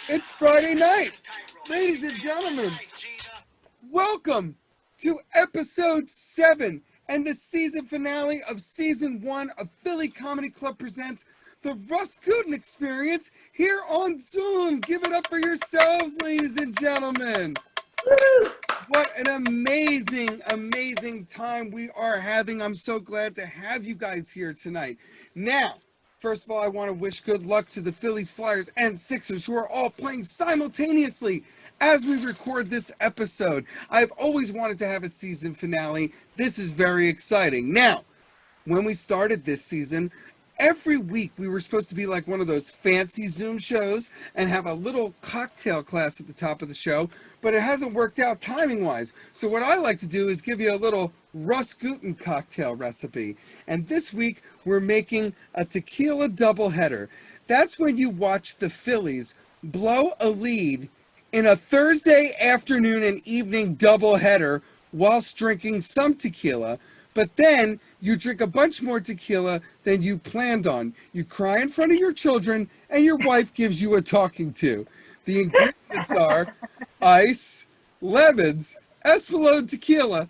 It's Friday night. Ladies and gentlemen, welcome to episode 7 and the season finale of season 1 of Philly Comedy Club presents the RUS GUTIN Experience here on Zoom. Give it up for yourselves, ladies and gentlemen. What an amazing time we are having. I'm so glad to have you guys here tonight. Now, first of all, I want to wish good luck to the Phillies, Flyers, and Sixers who are all playing simultaneously as we record this episode. I've always wanted to have a season finale. This is very exciting. Now, when we started this season, every week we were supposed to be like one of those fancy Zoom shows and have a little cocktail class at the top of the show, but it hasn't worked out timing-wise. So what I like to do is give you a little RUS GUTIN cocktail recipe. And this week we're making a tequila doubleheader. That's when you watch the Phillies blow a lead in a Thursday afternoon and evening doubleheader whilst drinking some tequila, but then you drink a bunch more tequila than you planned on. You cry in front of your children, and your wife gives you a talking to. The ingredients are ice, lemons, Espolòn tequila,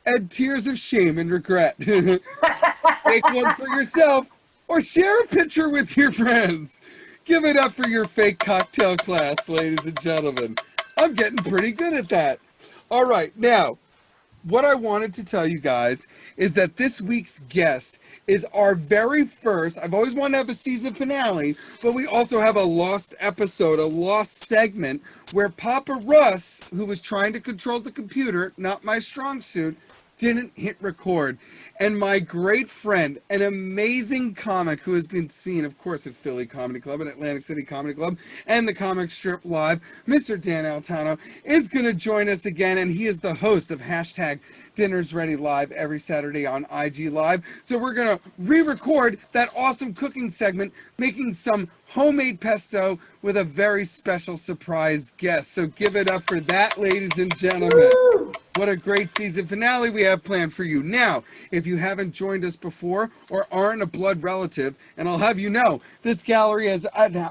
and tears of shame and regret. Make one for yourself, or share a picture with your friends. Give it up for your fake cocktail class, ladies and gentlemen. I'm getting pretty good at that. All right, now, what I wanted to tell you guys is that this week's guest is our very first, I've always wanted to have a season finale, but we also have a lost episode, a lost segment, where Papa Russ, who was trying to control the computer, not my strong suit, didn't hit record. And my great friend, an amazing comic who has been seen, of course, at Philly Comedy Club and Atlantic City Comedy Club and the Comic Strip Live, Mr. Dan Altano, is going to join us again, and he is the host of hashtag Dinner's Ready Live every Saturday on IG Live. So we're going to re-record that awesome cooking segment, making some homemade pesto with a very special surprise guest. So give it up for that, ladies and gentlemen. What a great season finale we have planned for you. Now, if you haven't joined us before or aren't a blood relative, and I'll have you know, this gallery has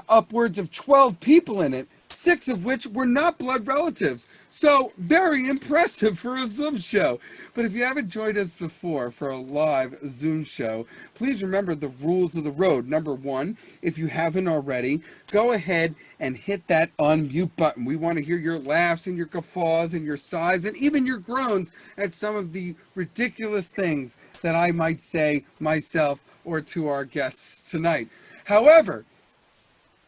upwards of 12 people in it, 6 of which were not blood relatives. So, very impressive for a Zoom show. But if you haven't joined us before for a live Zoom show, please remember the rules of the road. Number 1, if you haven't already, go ahead and hit that unmute button. We want to hear your laughs and your guffaws and your sighs and even your groans at some of the ridiculous things that I might say myself or to our guests tonight. However,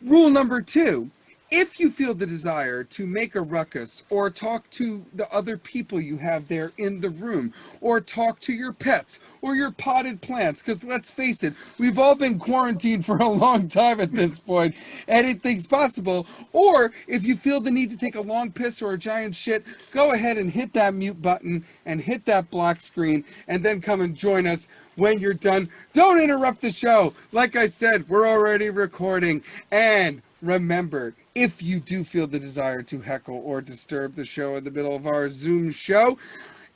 rule number 2, if you feel the desire to make a ruckus or talk to the other people you have there in the room or talk to your pets or your potted plants, because let's face it, we've all been quarantined for a long time at this point, anything's possible. Or if you feel the need to take a long piss or a giant shit, go ahead and hit that mute button and hit that black screen and then come and join us when you're done. Don't interrupt the show. Like I said, we're already recording. And remember, if you do feel the desire to heckle or disturb the show in the middle of our Zoom show,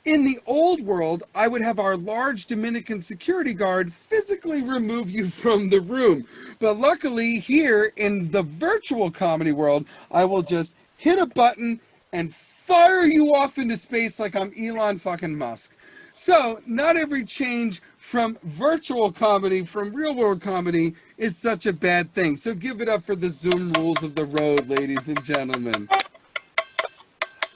in the old world, I would have our large Dominican security guard physically remove you from the room. But luckily, here in the virtual comedy world, I will just hit a button and fire you off into space like I'm Elon fucking Musk. So, not every change from virtual comedy, from real world comedy, is such a bad thing. So give it up for the Zoom rules of the road, ladies and gentlemen.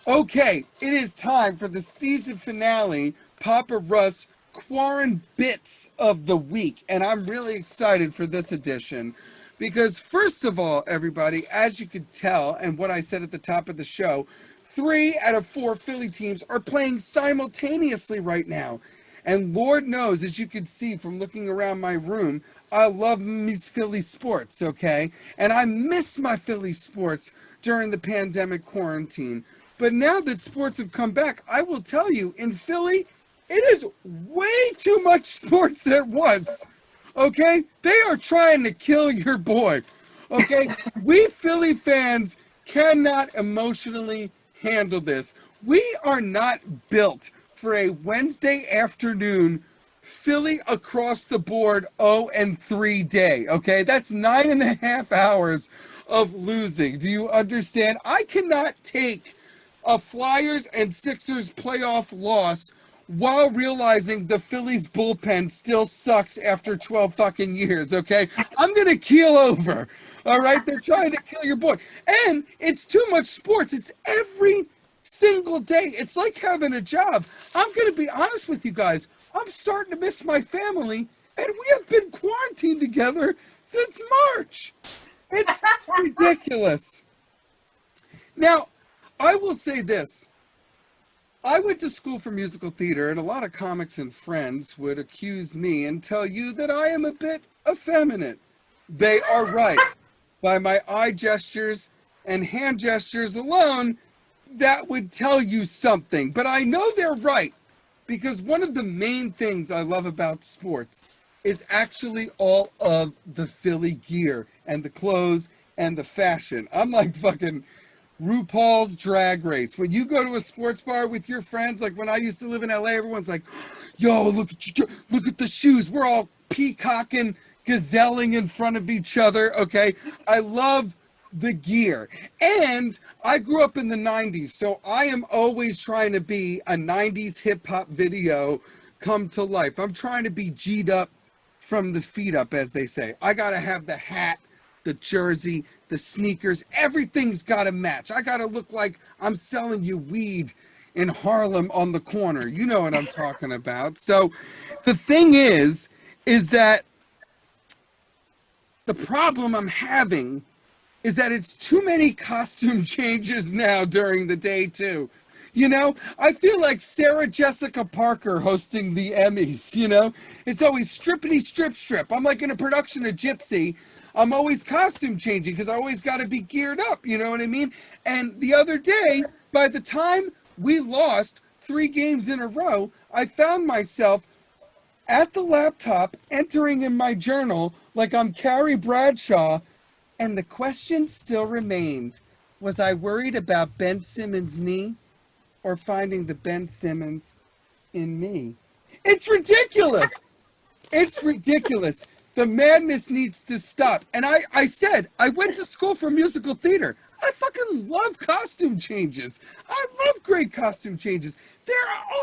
Okay, it is time for the season finale, Papa Russ Quarren Bits of the Week. And I'm really excited for this edition because, first of all, everybody, as you could tell, and what I said at the top of the show, 3 out of 4 Philly teams are playing simultaneously right now. And Lord knows, as you can see from looking around my room, I love me Philly sports, okay? And I miss my Philly sports during the pandemic quarantine. But now that sports have come back, I will tell you, in Philly, it is way too much sports at once, okay? They are trying to kill your boy, okay? We Philly fans cannot emotionally handle this. We are not built for a Wednesday afternoon Philly across the board 0-3 day, okay? That's 9.5 hours of losing. Do you understand? I cannot take a Flyers and Sixers playoff loss while realizing the Phillies bullpen still sucks after 12 fucking years, okay? I'm going to keel over, all right? They're trying to kill your boy. And it's too much sports. It's every single day. It's like having a job. I'm going to be honest with you guys. I'm starting to miss my family, and we have been quarantined together since March. It's ridiculous. Now, I will say this. I went to school for musical theater, and a lot of comics and friends would accuse me and tell you that I am a bit effeminate. They are right. By my eye gestures and hand gestures alone, that would tell you something. But I know they're right, because one of the main things I love about sports is actually all of the Philly gear and the clothes and the fashion. I'm like fucking RuPaul's Drag Race. When you go to a sports bar with your friends, like when I used to live in LA, everyone's like, yo, look at the shoes. We're all peacocking, gazelling in front of each other, okay? I love the gear. And I grew up in the 90s, so I am always trying to be a 90s hip-hop video come to life. I'm trying to be G'd up from the feet up, as they say. I gotta have the hat, the jersey, the sneakers, everything's got to match. I got to look like I'm selling you weed in Harlem on the corner. You know what I'm talking about. So the thing is that the problem I'm having is that it's too many costume changes now during the day too. You know, I feel like Sarah Jessica Parker hosting the Emmys, you know? It's always strippity strip. I'm like in a production of Gypsy. I'm always costume changing because I always got to be geared up, you know what I mean? And the other day, by the time we lost 3 games in a row, I found myself at the laptop entering in my journal like I'm Carrie Bradshaw, and the question still remained. Was I worried about Ben Simmons' knee or finding the Ben Simmons in me? It's ridiculous. It's ridiculous. The madness needs to stop. And I said, I went to school for musical theater. I fucking love costume changes. I love great costume changes. They're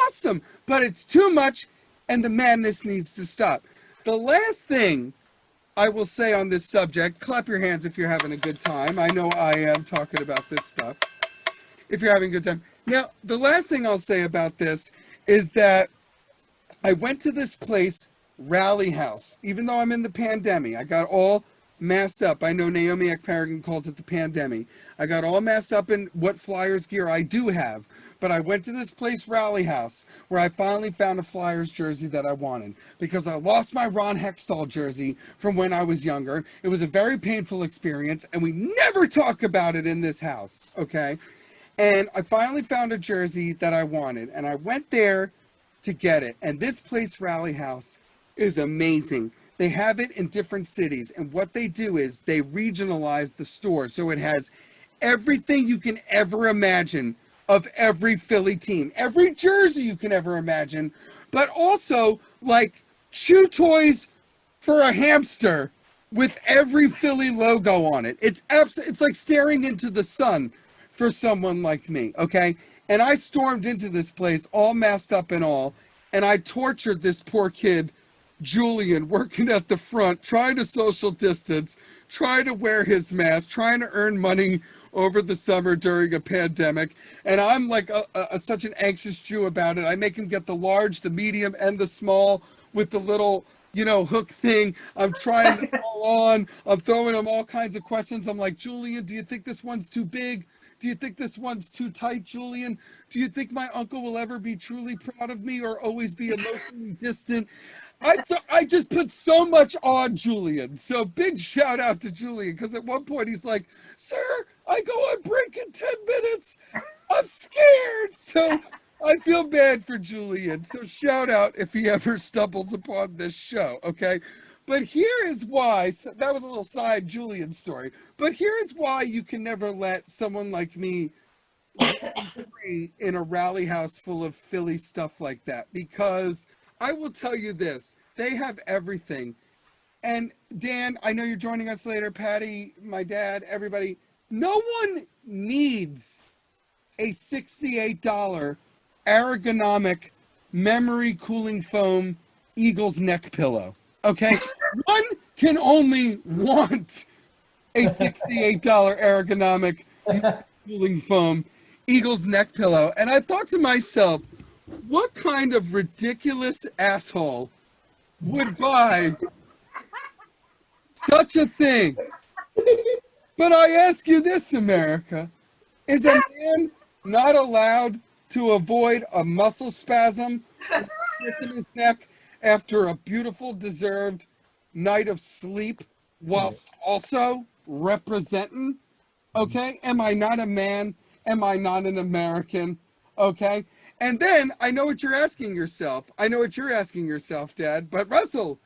awesome, but it's too much and the madness needs to stop. The last thing I will say on this subject, clap your hands if you're having a good time. I know I am talking about this stuff. If you're having a good time. Now, the last thing I'll say about this is that I went to this place, Rally House. Even though I'm in the pandemic, I got all masked up. I know Naomi Ekperigan calls it the pandemic. I got all masked up in what Flyers gear I do have. But I went to this place, Rally House, where I finally found a Flyers jersey that I wanted. Because I lost my Ron Hextall jersey from when I was younger. It was a very painful experience, and we never talk about it in this house, okay? And I finally found a jersey that I wanted. And I went there to get it. And this place, Rally House, is amazing. They have it in different cities, and what they do is they regionalize the store, so it has everything you can ever imagine of every Philly team, every jersey you can ever imagine, but also like chew toys for a hamster with every Philly logo on it. It's like staring into the sun for someone like me, okay? And I stormed into this place all masked up and all, and I tortured this poor kid, Julian, working at the front, trying to social distance, trying to wear his mask, trying to earn money over the summer during a pandemic. And I'm like such an anxious Jew about it. I make him get the large, the medium, and the small with the little, you know, hook thing. I'm trying to fall on. I'm throwing him all kinds of questions. I'm like, Julian, do you think this one's too big? Do you think this one's too tight, Julian? Do you think my uncle will ever be truly proud of me or always be emotionally distant? I just put so much on Julian. So big shout out to Julian, because at one point he's like, sir, I go on break in 10 minutes. I'm scared. So I feel bad for Julian. So shout out if he ever stumbles upon this show, okay? But here is why, so that was a little side Julian story, but here is why you can never let someone like me free in a rally house full of Philly stuff like that, because I will tell you this, they have everything. And Dan, I know you're joining us later. Patty, my dad, everybody. No one needs a $68 ergonomic memory cooling foam Eagles neck pillow. Okay? One can only want a $68 ergonomic cooling foam Eagles neck pillow. And I thought to myself, what kind of ridiculous asshole would buy such a thing? But I ask you this, America, is a man not allowed to avoid a muscle spasm in his neck after a beautiful, deserved night of sleep, whilst also representing? Okay, am I not a man? Am I not an American? Okay, and then I know what you're asking yourself. I know what you're asking yourself, Dad. But Russell,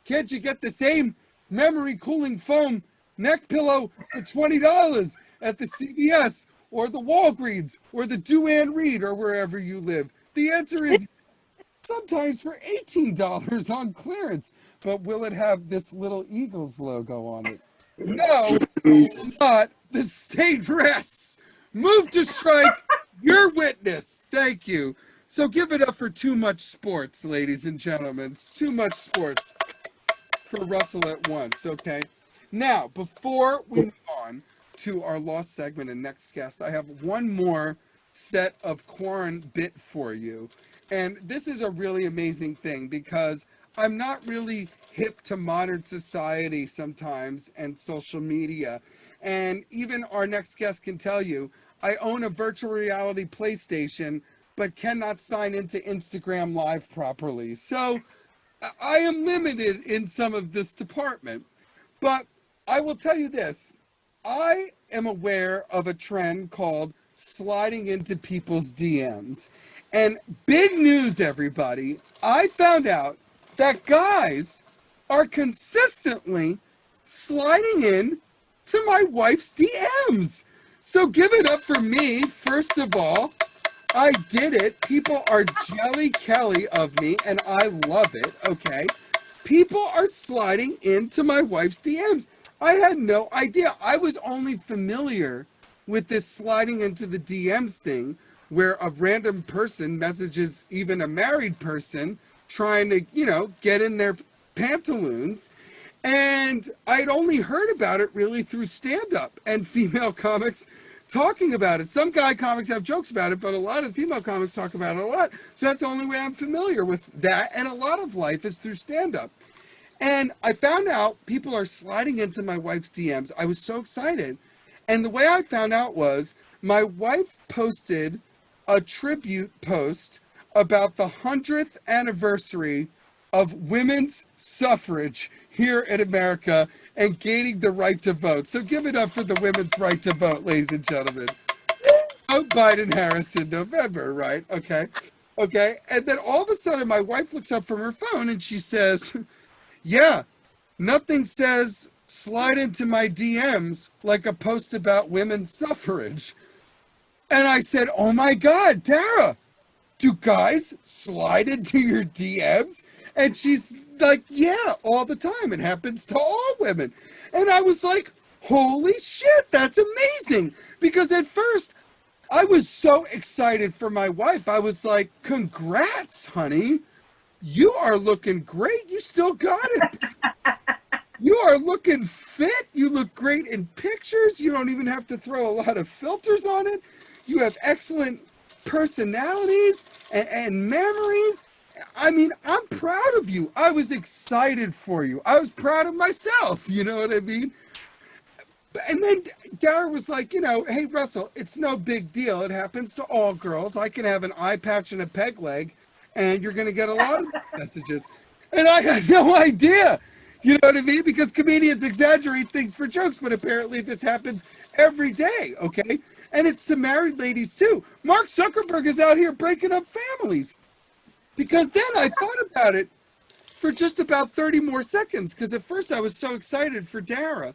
can't you get the same memory cooling foam neck pillow for $20 at the CVS or the Walgreens or the Duane Reade or wherever you live? The answer is sometimes for $18 on clearance. But will it have this little Eagles logo on it? No, not. The state rests. Move to strike. Your witness. Thank you. So give it up for Too Much Sports, ladies and gentlemen. It's Too Much Sports for Russell at once, okay? Now, before we move on to our lost segment and next guest, I have one more set of Quarren bit for you. And this is a really amazing thing because I'm not really hip to modern society sometimes and social media. And even our next guest can tell you, I own a virtual reality PlayStation, but cannot sign into Instagram Live properly. So I am limited in some of this department. But I will tell you this. I am aware of a trend called sliding into people's DMs. And big news, everybody. I found out that guys are consistently sliding in to my wife's DMs. So give it up for me, first of all. I did it. People are jelly Kelly of me, and I love it, okay? People are sliding into my wife's DMs. I had no idea. I was only familiar with this sliding into the DMs thing where a random person messages even a married person trying to, get in their pantaloons. And I'd only heard about it really through stand-up and female comics talking about it. Some guy comics have jokes about it, but a lot of female comics talk about it a lot. So that's the only way I'm familiar with that. And a lot of life is through stand-up. And I found out people are sliding into my wife's DMs. I was so excited. And the way I found out was my wife posted a tribute post about the 100th anniversary of women's suffrage here in America and gaining the right to vote. So give it up for the women's right to vote, ladies and gentlemen. Vote Biden-Harris in November, right? Okay. And then all of a sudden my wife looks up from her phone and she says, yeah, nothing says slide into my DMs like a post about women's suffrage. And I said, oh my God, Dara, do guys slide into your DMs? And she's like, yeah, all the time. It happens to all women. And I was like, holy shit, that's amazing. Because at first, I was so excited for my wife. I was like, congrats, honey. You are looking great. You still got it. You are looking fit. You look great in pictures. You don't even have to throw a lot of filters on it. You have excellent personalities and memories. I mean, I'm proud of you. I was excited for you. I was proud of myself. You know what I mean? And then Dara was like, hey, Russell, it's no big deal. It happens to all girls. I can have an eye patch and a peg leg, and you're going to get a lot of messages. And I had no idea. You know what I mean? Because comedians exaggerate things for jokes, but apparently this happens every day, okay? And it's to married ladies, too. Mark Zuckerberg is out here breaking up families. Because then I thought about it for just about 30 more seconds, because at first I was so excited for Dara.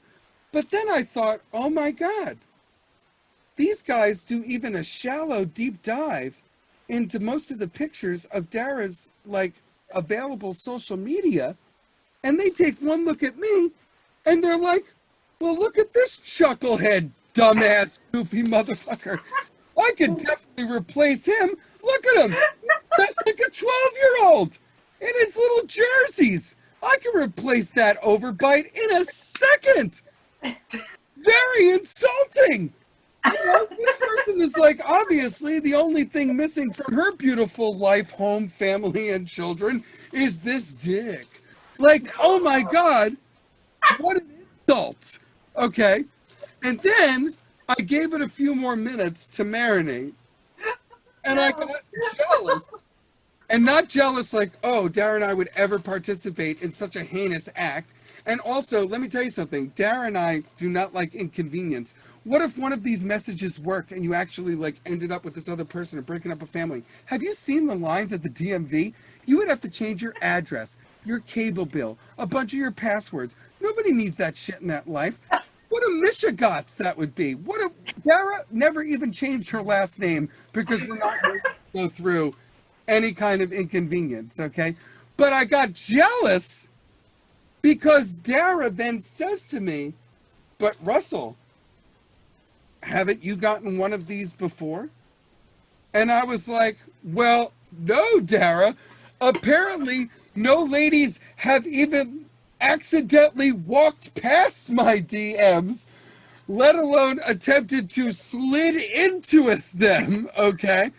But then I thought, oh my God, these guys do even a shallow, deep dive into most of the pictures of Dara's, available social media. and they take one look at me, and they're like, well, look at this chucklehead, dumbass, goofy motherfucker. I could definitely replace him. Look at him. That's like a 12-year-old in his little jerseys. I can replace that overbite in a second. Very insulting. You know, this person is like, obviously, the only thing missing from her beautiful life, home, family, and children is this dick. Like, oh my God, what an insult. Okay. And then I gave it a few more minutes to marinate, and I got jealous. And not jealous like, oh, Dara and I would ever participate in such a heinous act. And also, let me tell you something. Dara and I do not like inconvenience. What if one of these messages worked and you actually like ended up with this other person or breaking up a family? Have you seen the lines at the DMV? You would have to change your address, your cable bill, a bunch of your passwords. Nobody needs that shit in that life. What a mishigots that would be. Dara never even changed her last name because we're not going to go through any kind of inconvenience, okay? But I got jealous because Dara then says to me, but Russell, haven't you gotten one of these before? And I was like, well, no, Dara. Apparently, no ladies have even accidentally walked past my DMs, let alone attempted to slid into them, okay?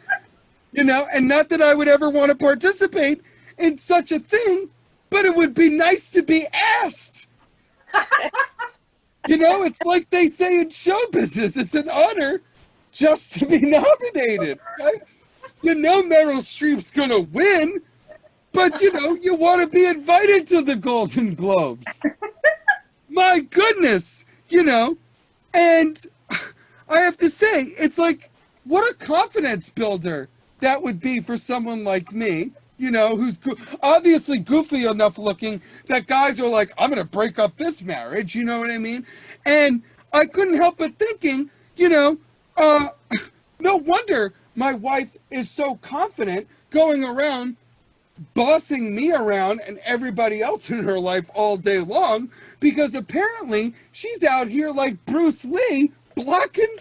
You know, and not that I would ever want to participate in such a thing, but it would be nice to be asked. You know, it's like they say in show business, it's an honor just to be nominated, right? You know Meryl Streep's gonna win, but you know, you want to be invited to the Golden Globes. My goodness, you know, and I have to say, it's like, what a confidence builder that would be for someone like me, you know, who's obviously goofy enough looking that guys are like, I'm going to break up this marriage, you know what I mean? And I couldn't help but thinking, you know, no wonder my wife is so confident going around bossing me around and everybody else in her life all day long, because apparently she's out here like Bruce Lee blocking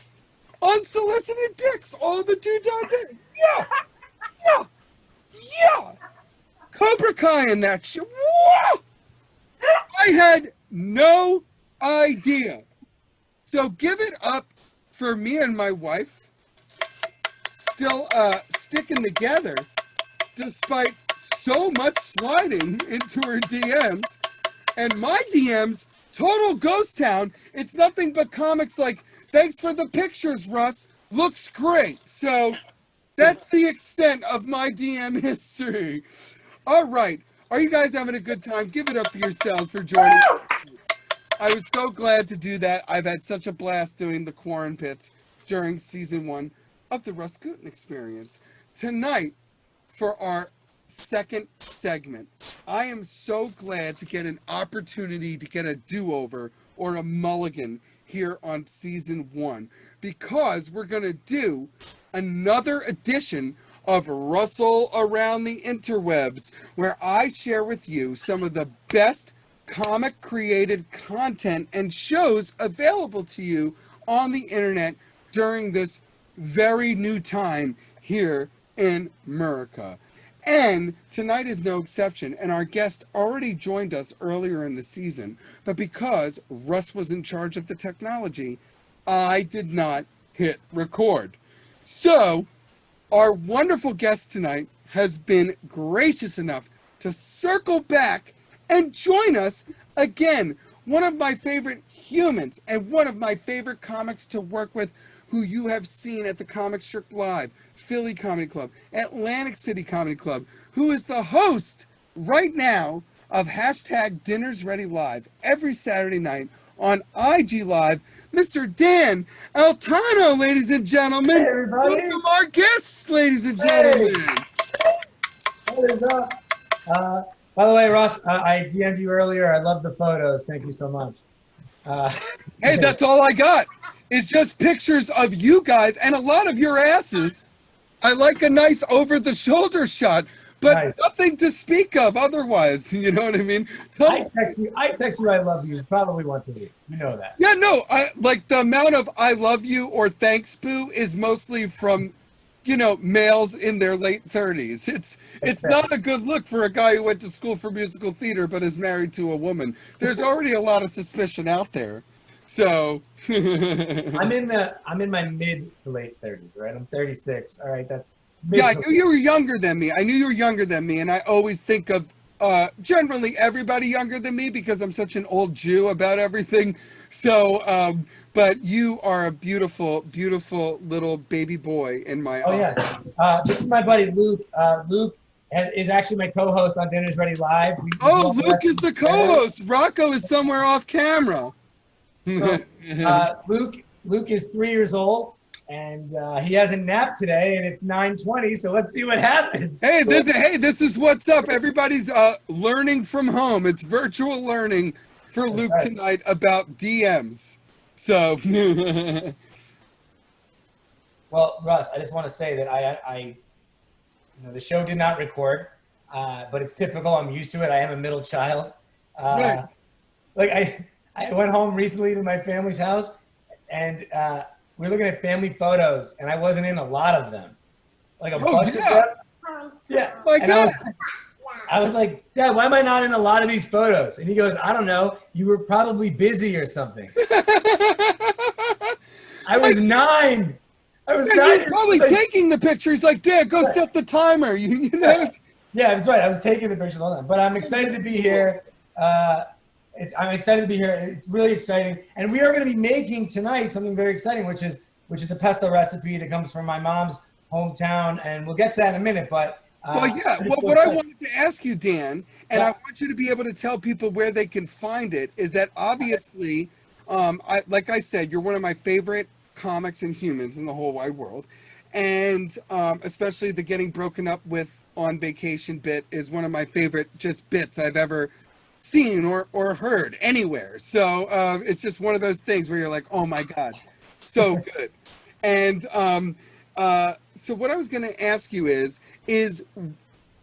unsolicited dicks all the time. Yeah. Cobra Kai in that shit. Whoa! I had no idea. So give it up for me and my wife still sticking together despite so much sliding into her DMs. And my DMs, total ghost town. It's nothing but comics like, thanks for the pictures, Russ. Looks great. So that's the extent of my DM history. All right. Are you guys having a good time? Give it up for yourselves for joining. I was so glad to do that. I've had such a blast doing the Quarren Pits during season 1 of the RUS GUTIN Experience. Tonight, for our second segment, I am so glad to get an opportunity to get a do-over or a mulligan here on season 1, because we're going to do another edition of Russell Around the Interwebs, where I share with you some of the best comic created content and shows available to you on the internet during this very new time here in America. And tonight is no exception, and our guest already joined us earlier in the season, but because Russ was in charge of the technology, I did not hit record. So, our wonderful guest tonight has been gracious enough to circle back and join us again. One of my favorite humans and one of my favorite comics to work with, who you have seen at the Comic Strip Live, Philly Comedy Club, Atlantic City Comedy Club, who is the host right now of hashtag Dinners Ready Live every Saturday night on IG Live, Mr. Dan Altano, ladies and gentlemen. Hey, everybody. Welcome our guests, ladies and gentlemen. What is up? By the way, Russ, I DM'd you earlier. I love the photos. Thank you so much. Hey, that's all I got. It's just pictures of you guys and a lot of your asses. I like a nice over-the-shoulder shot but Nice. nothing to speak of otherwise. You know what I mean? I text you, I love you probably once a week. You know that. Yeah, no, I like the amount of I love you or thanks boo is mostly from, males in their late 30s. It's not a good look for a guy who went to school for musical theater but is married to a woman. There's already a lot of suspicion out there. So I'm in my mid to late 30s, right? I'm 36. All right, that's yeah, I knew you were younger than me. I knew you were younger than me, and I always think of generally everybody younger than me because I'm such an old Jew about everything. So, but you are a beautiful, beautiful little baby boy in my Oh eyes. yeah. This is my buddy Luke. Luke is actually my co-host on Dinner's Ready Live. We do Oh, all the Luke is lessons the together. co-host. Rocco is somewhere off camera. So, Luke is 3 years old, and he has a nap today, and it's 9:20. So let's see what happens. Hey, this is what's up. Everybody's learning from home. It's virtual learning for Luke right. tonight about DMs. So Well, Russ, I just want to say that I the show did not record, but it's typical. I'm used to it. I am a middle child. Right. Like I went home recently to my family's house, and we were looking at family photos, and I wasn't in a lot of them. Like a bunch of them. Yeah. My And God. I was like, Dad, why am I not in a lot of these photos? And he goes, I don't know. You were probably busy or something. I was 9. I was 9. You're probably taking the picture. He's like, Dad, go set the timer. You know? Yeah, that's right. I was taking the picture all the time. But I'm excited to be here. I'm excited to be here. It's really exciting. And we are going to be making tonight something very exciting, which is a pesto recipe that comes from my mom's hometown. And we'll get to that in a minite. But Well, yeah. What I wanted to ask you, Dan, and I want you to be able to tell people where they can find it, is that obviously, like I said, you're one of my favorite comics and humans in the whole wide world. And especially the getting broken up with on vacation bit is one of my favorite just bits I've ever seen or heard anywhere. So it's just one of those things where you're like, oh my God, so good. And so what I was going to ask you is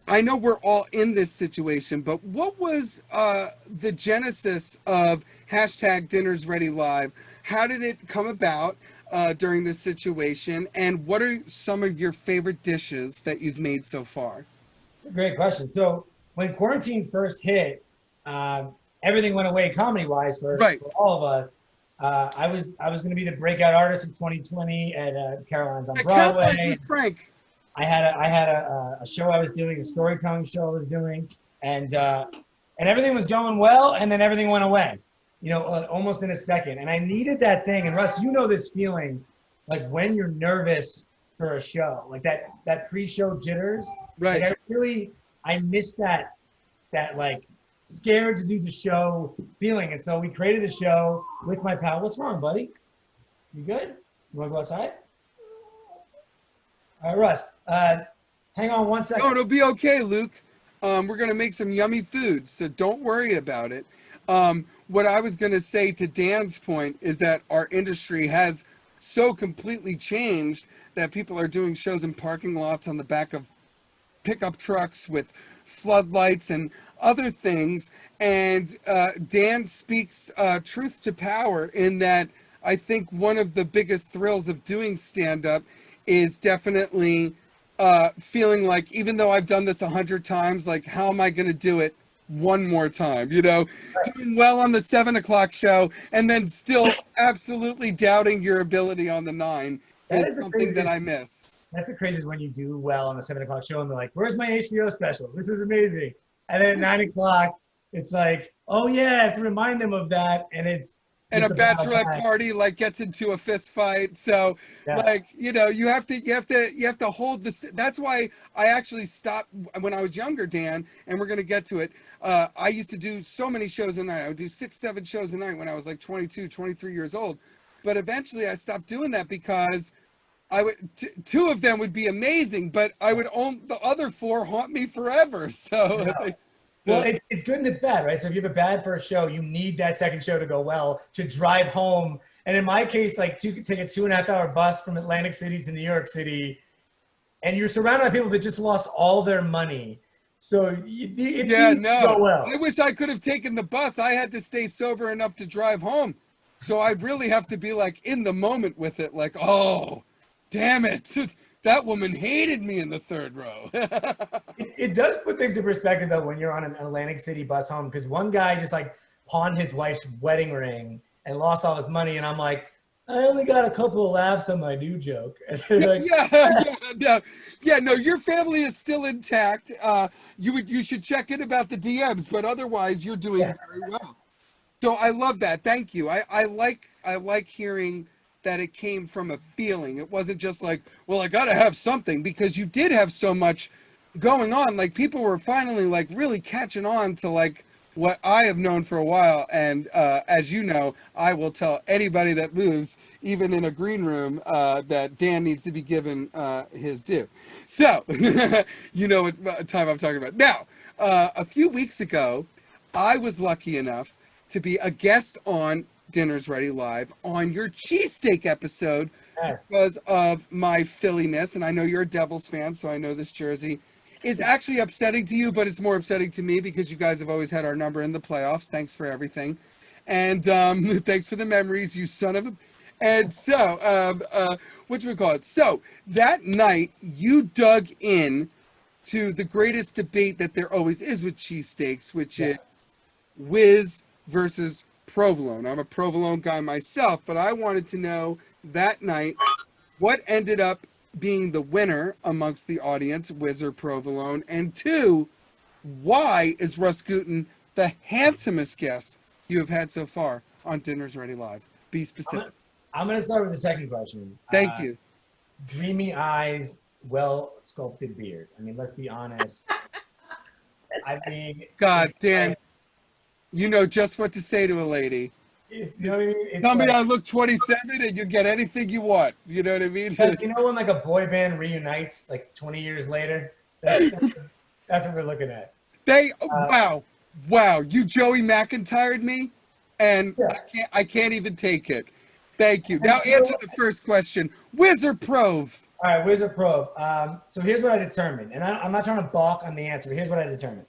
I know we're all in this situation, but what was the genesis of hashtag Dinner's Ready Live? How did it come about during this situation? And what are some of your favorite dishes that you've made so far? Great question. So when quarantine first hit, everything went away comedy-wise for all of us. I was going to be the breakout artist of 2020 at Caroline's on Broadway. Frank. I had a show I was doing, a storytelling show I was doing, and everything was going well, and then everything went away, almost in a second. And I needed that thing. And Russ, you know this feeling, like when you're nervous for a show, like that pre-show jitters. Right. Like I miss that like scared to do the show feeling. And so we created a show with my pal. What's wrong, buddy? You good? You want to go outside? All right, Russ, hang on one second. No, it'll be okay, Luke. We're going to make some yummy food, so don't worry about it. What I was going to say to Dan's point is that our industry has so completely changed that people are doing shows in parking lots on the back of pickup trucks with floodlights and other things. And Dan speaks truth to power in that I think one of the biggest thrills of doing stand-up is definitely feeling like, even though I've done this 100 times, like, how am I going to do it one more time? Doing well on the 7 o'clock show and then still absolutely doubting your ability on the 9 is something that I miss. That's the craziest when you do well on the 7 o'clock show and they're like, where's my HBO special? This is amazing. And then at 9 o'clock, it's like, oh yeah, I have to remind them of that. And it's and a bachelorette party like gets into a fist fight. So like, you have to hold this. That's why I actually stopped when I was younger, Dan, and we're going to get to it. I used to do so many shows a night. I would do 6, 7 shows a night when I was like 22, 23 years old. But eventually I stopped doing that because I would, 2 of them would be amazing, but I would own the other 4 haunt me forever. So well, it's good and it's bad, right? So if you have a bad first show, you need that second show to go well to drive home. And in my case, like to take a 2.5-hour bus from Atlantic City to New York City, and you're surrounded by people that just lost all their money. So it Yeah, didn't go no. well. I wish I could have taken the bus. I had to stay sober enough to drive home. So I really have to be like in the moment with it. Like, oh, damn it. That woman hated me in the third row. It does put things in perspective though when you're on an Atlantic City bus home, because one guy just like pawned his wife's wedding ring and lost all his money, and I'm like, I only got a couple of laughs on my new joke. And they're like, No, your family is still intact. You should check in about the DMs, but otherwise you're doing very well. So I love that. Thank you. I like hearing that it came from a feeling. It wasn't just like, well, I got to have something, because you did have so much going on. Like, people were finally like really catching on to like what I have known for a while. And as you know, I will tell anybody that moves, even in a green room, that Dan needs to be given his due. So you know what time I'm talking about. Now, a few weeks ago, I was lucky enough to be a guest on Dinner's Ready Live on your cheesesteak episode. yes. Because of my Philliness, and I know you're a Devils fan, so I know this jersey is actually upsetting to you, but it's more upsetting to me because you guys have always had our number in the playoffs. Thanks for everything. And thanks for the memories, you son of a... And so, whatchamacallit? So, that night, you dug in to the greatest debate that there always is with cheesesteaks, which is whiz versus provolone. I'm a provolone guy myself, but I wanted to know that night what ended up being the winner amongst the audience, whiz or provolone, and two, why is Russ Gutin the handsomest guest you have had so far on Dinner's Ready Live? Be specific. I'm going to start with the second question. Thank you. Dreamy eyes, well sculpted beard. I mean, let's be honest. I mean, God, Dan, you know just what to say to a lady. you know what I mean? It's Tell me like, I look 27 and you get anything you want. You know what I mean? like, you know when like a boy band reunites like 20 years later? That's what we're looking at. Wow, you Joey McIntyre'd me, and I can't even take it. Thank you. Now answer the first question. Whiz or prove? All right, Wizard Probe. So here's what I determined, and I'm not trying to balk on the answer, but here's what I determined.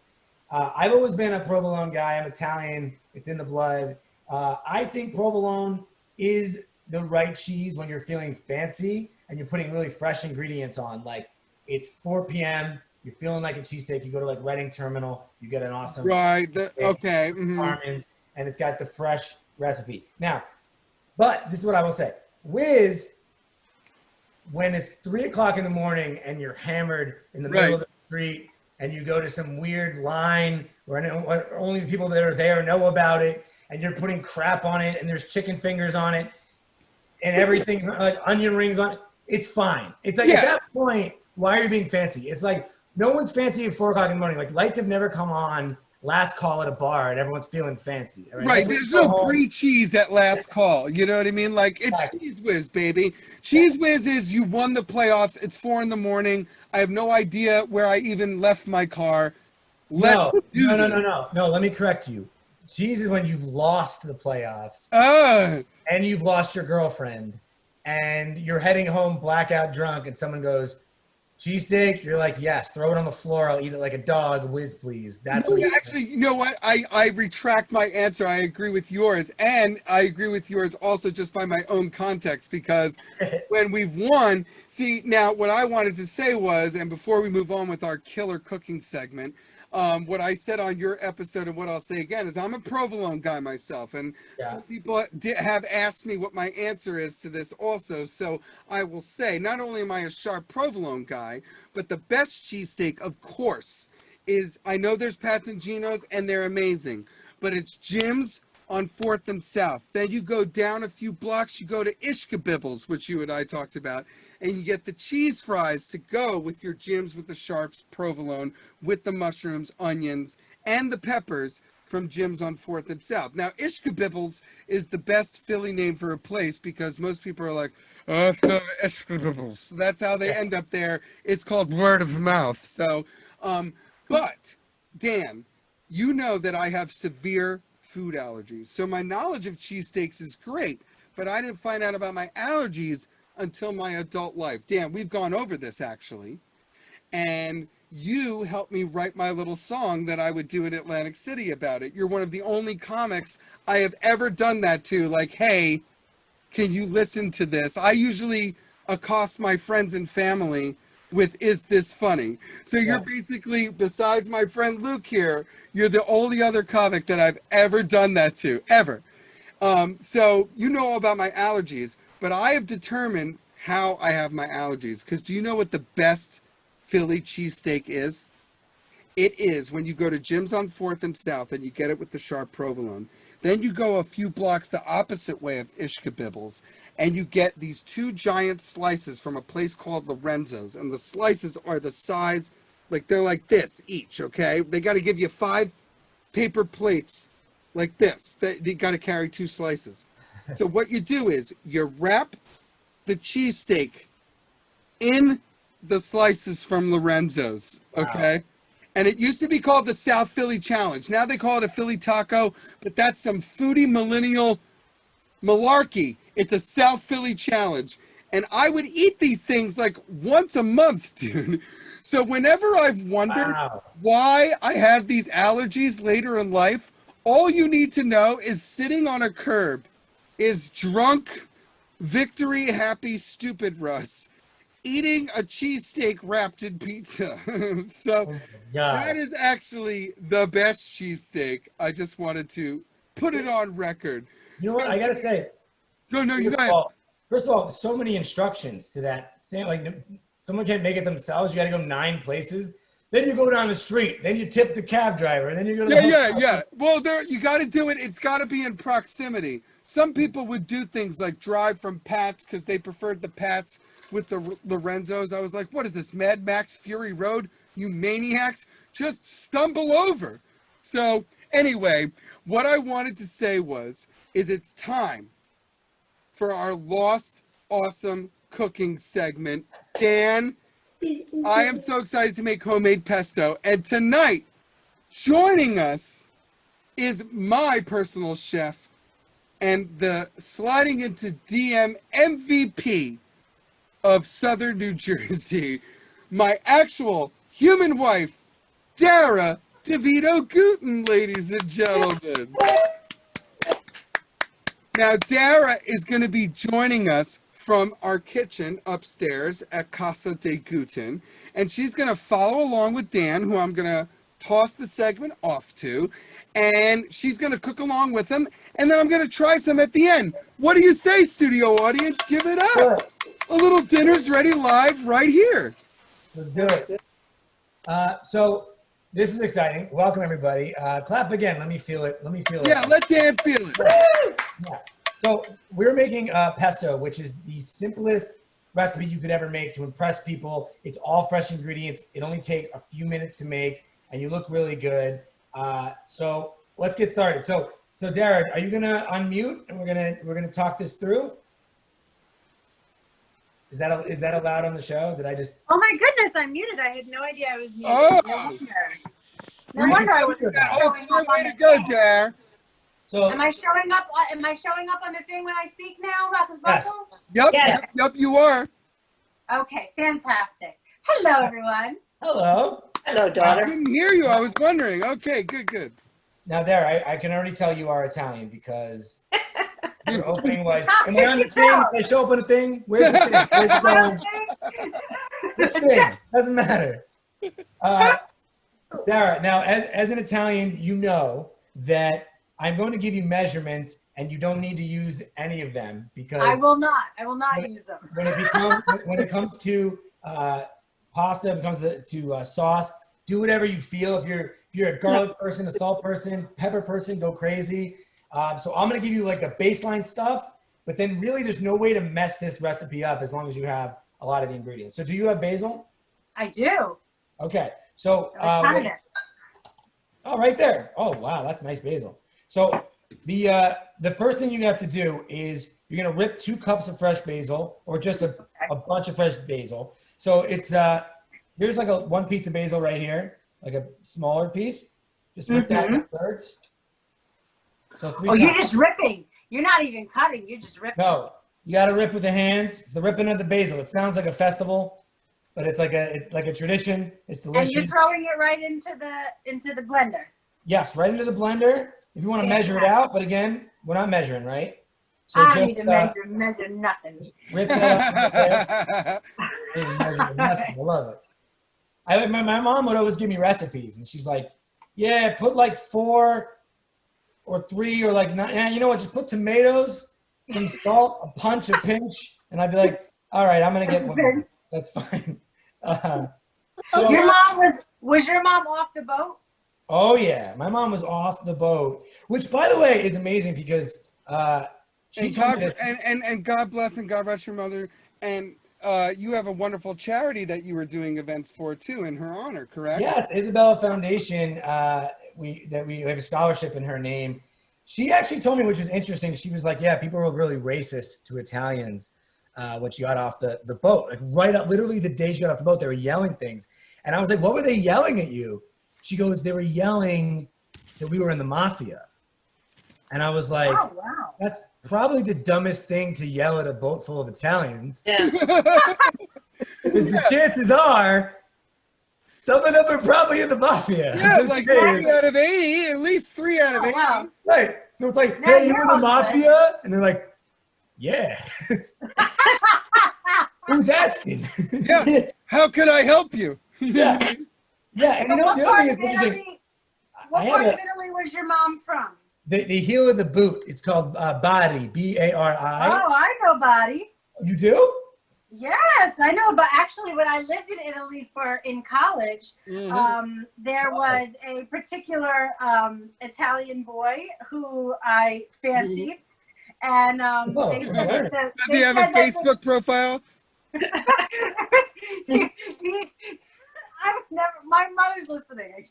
I've always been a provolone guy. I'm Italian. It's in the blood. I think provolone is the right cheese when you're feeling fancy and you're putting really fresh ingredients on. Like, it's 4 p.m., you're feeling like a cheesesteak, you go to like Reading Terminal, you get an awesome Okay. and it's got the fresh recipe. Now, but this is what I will say. Whiz, when it's 3 o'clock in the morning and you're hammered in the middle of the street and you go to some weird line where only the people that are there know about it, and you're putting crap on it and there's chicken fingers on it and everything, like onion rings on it, it's fine. It's like at that point, why are you being fancy? It's like no one's fancy at 4 o'clock in the morning. Like, lights have never come on last call at a bar and everyone's feeling fancy. Right. There's no brie cheese at last call. You know what I mean? Like, it's Cheese Whiz, baby. Cheese Whiz is you won the playoffs. It's 4 in the morning. I have no idea where I even left my car. No. Let me correct you. Cheese is when you've lost the playoffs and you've lost your girlfriend and you're heading home blackout drunk and someone goes, cheesesteak, you're like, yes, throw it on the floor, I'll eat it like a dog, whiz please. That's what actually, you know what? I retract my answer. I agree with yours. And I agree with yours also just by my own context, because when we've won, see, now what I wanted to say was, and before we move on with our killer cooking segment, what I said on your episode and what I'll say again is I'm a provolone guy myself, and some people have asked me what my answer is to this also. So I will say, not only am I a sharp provolone guy, but the best cheesesteak, of course, is, I know there's Pat's and Gino's and they're amazing, but it's Jim's on 4th and South. Then you go down a few blocks, you go to Ishkabibbles, which you and I talked about, and you get the cheese fries to go with your Jim's with the sharps provolone, with the mushrooms, onions, and the peppers from Jim's on 4th and South. Now, Ishkabibbles is the best Philly name for a place because most people are like, oh, Ishkabibbles. That's how they end up there. It's called word of mouth. So, but, Dan, you know that I have severe food allergies. So my knowledge of cheesesteaks is great, but I didn't find out about my allergies until my adult life. Dan, we've gone over this actually. And you helped me write my little song that I would do in Atlantic City about it. You're one of the only comics I have ever done that to. Like, hey, can you listen to this? I usually accost my friends and family with, is this funny? So you're basically, besides my friend Luke here, you're the only other comic that I've ever done that to, ever. So you know all about my allergies, but I have determined how I have my allergies. Because do you know what the best Philly cheesesteak is? It is when you go to Jim's on 4th and South and you get it with the sharp provolone. Then you go a few blocks the opposite way of Ishkabibbles and you get these 2 giant slices from a place called Lorenzo's. And the slices are the size, like they're like this each, okay? They got to give you 5 paper plates like this. You got to carry 2 slices. So what you do is you wrap the cheesesteak in the slices from Lorenzo's, okay? Wow. And it used to be called the South Philly Challenge. Now they call it a Philly taco, but that's some foodie millennial malarkey. It's a South Philly Challenge. And I would eat these things like once a month, dude. So whenever I've wondered why I have these allergies later in life, all you need to know is sitting on a curb is drunk, victory happy, stupid Russ eating a cheesesteak wrapped in pizza. So that is actually the best cheesesteak. I just wanted to put it on record. You know what I gotta say? No, you go ahead. First of all, there's so many instructions to that. Saying like someone can't make it themselves. You got to go 9 places. Then you go down the street. Then you tip the cab driver. Then you go to the yeah. Well, you got to do it. It's got to be in proximity. Some people would do things like drive from Pat's because they preferred the Pat's with the Lorenzo's. I was like, what is this, Mad Max Fury Road? You maniacs, just stumble over. So anyway, what I wanted to say is it's time for our Lost Awesome Cooking segment. Dan, I am so excited to make homemade pesto. And tonight, joining us is my personal chef and the sliding into DM MVP of Southern New Jersey, my actual human wife, Dara DeVito Gutin, ladies and gentlemen. Now, Dara is going to be joining us from our kitchen upstairs at Casa de Gutin, and she's going to follow along with Dan, who I'm going to toss the segment off to, and she's going to cook along with him, and then I'm going to try some at the end. What do you say, studio audience? Give it up. Sure. A little dinner's ready live right here. Let's do it. So this is exciting. Welcome, everybody. Clap again. Let me feel it. Yeah, let Dan feel it. Yeah. So we're making pesto, which is the simplest recipe you could ever make to impress people. It's all fresh ingredients. It only takes a few minutes to make, and you look really good. So let's get started. So Dara, are you gonna unmute and we're gonna talk this through? Is that allowed on the show? Did I just? Oh my goodness, I'm muted. I had no idea I was muted. Oh. No wonder I was showing up on the go, thing. Dara. So am I showing up? Am I showing up on the thing when I speak now, Russell? Yes. Yep, you are. Okay, fantastic. Hello, everyone. Hello. Hello, daughter. I didn't hear you. I was wondering. Okay, good. Now, Dara, I can already tell you are Italian because your opening was. Am I on the thing? Can I show up on the thing? Where's the thing? Where's it going? Which thing? Doesn't matter. Dara, now as an Italian, you know that I'm going to give you measurements, and you don't need to use any of them because I will not use them. When it comes to pasta, when it comes to sauce, do whatever you feel. If you're a garlic person, a salt person, pepper person, go crazy. So I'm going to give you like the baseline stuff, but then really there's no way to mess this recipe up as long as you have a lot of the ingredients. So do you have basil? I do. Okay. So right there. Oh, wow. That's nice basil. So the first thing you have to do is you're going to rip 2 cups of fresh basil or just a bunch of fresh basil. So it's, here's like one piece of basil right here, like a smaller piece. Just rip that in thirds. So you're just ripping. You're not even cutting. You're just ripping. No, you got to rip with the hands. It's the ripping of the basil. It sounds like a festival, but it's like a tradition. It's And delicious. you're throwing it right into the blender. Yes, right into the blender. If you want to measure it out, but again, we're not measuring, right? So I need to measure nothing. Just rip that up. I love it. My mom would always give me recipes, and she's like, "Yeah, put like 4 or 3 or like 9. Yeah, you know what? Just put tomatoes, some salt, a punch, a pinch." And I'd be like, "All right, I'm gonna get one. That's fine." So, your mom was your mom off the boat? Oh yeah, my mom was off the boat, which by the way is amazing because she told me that, and God bless and God rest your mother. And you have a wonderful charity that you were doing events for too in her honor, correct? yes, Isabella Foundation. We have a scholarship in her name. She actually told me, which was interesting. She was like, "Yeah, people were really racist to Italians when she got off the boat. Like right up, literally the day she got off the boat, they were yelling things." And I was like, "What were they yelling at you?" She goes, "They were yelling that we were in the mafia." And I was like, Oh, wow. That's probably the dumbest thing to yell at a boat full of Italians. Yeah. Because the chances are, some of them are probably in the mafia. Yeah, like 3 out of 80, at least 3 out of 80. Wow. Right. So it's like, Now "Hey, you you're in the on mafia?" And they're like, "Yeah." Who's asking? Yeah. How could I help you? Yeah. Yeah. And you know, What the other part thing of is interesting. Italy? What I have part of a- Italy was your mom from? The heel of the boot. It's called Bari, B-A-R-I. Oh, I know Bari. You do? Yes, I know. But actually, when I lived in Italy in college, there was a particular Italian boy who I fancied, and they said that Does he have a Facebook profile? I've never. My mother's listening.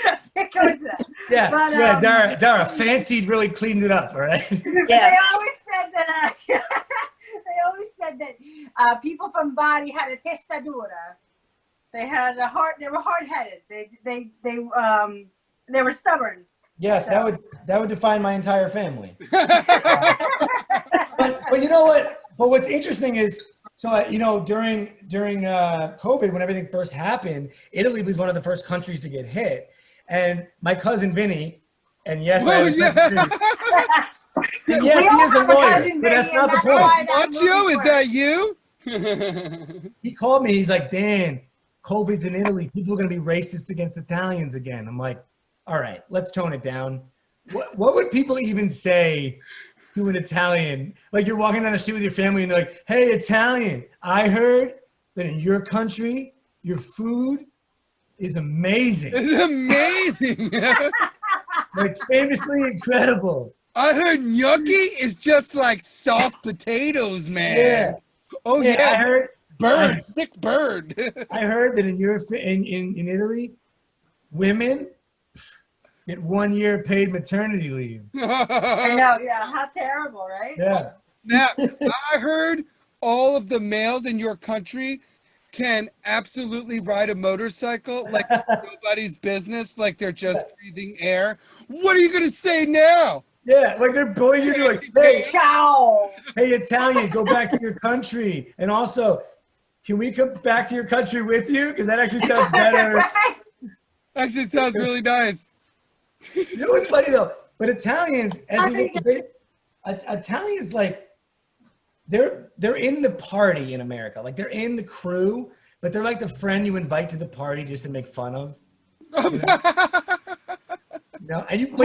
I can't go into that. Yeah, But, yeah, Dara, fancied really cleaned it up, all right? Yeah. They always said that. They always said that people from Bari had a testa dura. They had a heart. They were hard-headed. They were stubborn. Yes, that would define my entire family. But you know what? But what's interesting is, so you know, during COVID, when everything first happened, Italy was one of the first countries to get hit, and my cousin Vinny, and yes, Oh, yeah. and yes, he is a lawyer, but that's not the point. Macho, is that you? He called me. He's like, "Dan, COVID's in Italy. People are going to be racist against Italians again." I'm like, "All right, let's tone it down. What would people even say to an Italian? Like you're walking down the street with your family and they're like, 'Hey, Italian, I heard that in your country, your food is amazing. It's amazing. Like famously incredible.'" I heard gnocchi is just like soft potatoes, man. Yeah. Oh yeah, sick bird. I heard that in in Italy, women get 1 year paid maternity leave. I know. Yeah. How terrible, right? Yeah. Now, I heard all of the males in your country can absolutely ride a motorcycle like nobody's business, like they're just breathing air. What are you gonna say now? Yeah, like they're bullying you. They're like, "Hey, Ciao. hey, Italian, go back to your country. And also, can we come back to your country with you? Because that actually sounds better." Actually, sounds really nice. You know what's funny though? But Italians, Italians like they're in the party in America. Like they're in the crew, but they're like the friend you invite to the party just to make fun of. No, and you can't.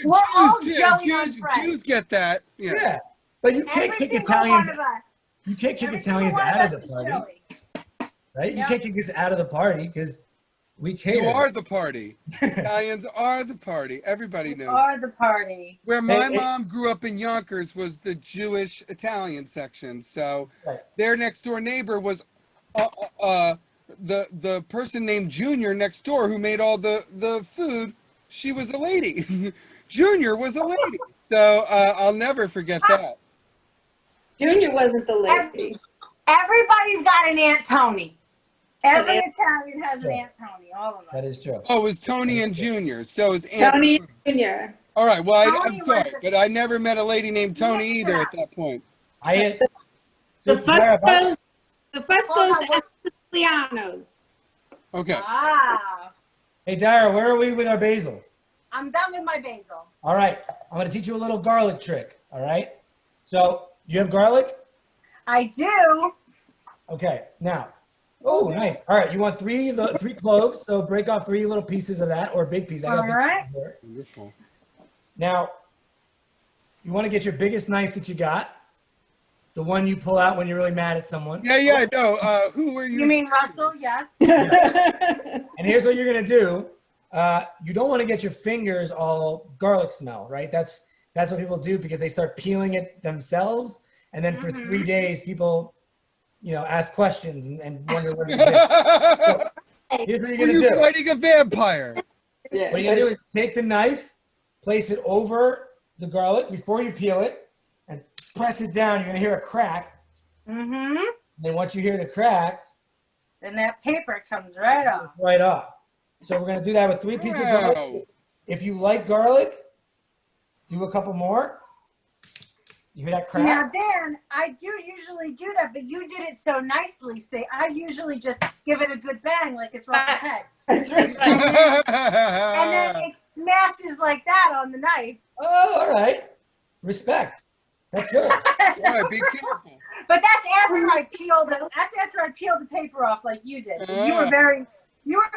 We're all jelly on friends. Jews get that. Yeah. Yeah, but you can't Every kick single Italians. one of us. You can't kick Every Italians single one out of us the is party, jelly. right? You Yep. can't kick us out of the party because we cater. You are the party. Italians are the party. Everybody knows. Are the party. Where my Hey, mom grew up in Yonkers was the Jewish Italian section. So Right. their next door neighbor was the person named Junior next door who made all the food. She was a lady. Junior was a lady. So I'll never forget that. Junior wasn't the lady. Everybody's got an Aunt Tony. Every Italian has an Aunt Tony. All of That them. is true. Oh, it was Tony and Junior. So it's Aunt Tony Jr. All right. Well, I'm Tony sorry, was but I never met a lady named Tony either at that point. The Fuscos, Hold on, and Italianos. Okay. Ah, Hey, Dara, where are we with our basil? I'm done with my basil. All right, I'm going to teach you a little garlic trick. All right. So, do you have garlic? I do. Okay. Now, oh, nice. All right, you want three cloves. So break off 3 little pieces of that, or a big piece. I got All big right. pieces here. Wonderful. Now, you want to get your biggest knife that you got, the one you pull out when you're really mad at someone. Yeah, no. Who are you? You mean Russell? Yes. And here's what you're gonna do. You don't want to get your fingers all garlic smell, right? That's what people do because they start peeling it themselves, and then for 3 days, people, ask questions and wonder what it is. So, here's what you're Were gonna you do. fighting a vampire? Yeah, What you're gonna do is take the knife, place it over the garlic before you peel it, and press it down. You're gonna hear a crack. Mm-hmm. Then once you hear the crack, Then that paper comes right off. right off. So we're gonna do that with 3 pieces of Wow. garlic. If you like garlic, do a couple more. You hear that Now, crack? Dan, I do usually do that, but you did it so nicely. Say, I usually just give it a good bang like it's Russell's head. That's right. And then it smashes like that on the knife. Oh, all right. Respect. That's good. All right, be careful. But that's after I peeled the paper off like you did. And you were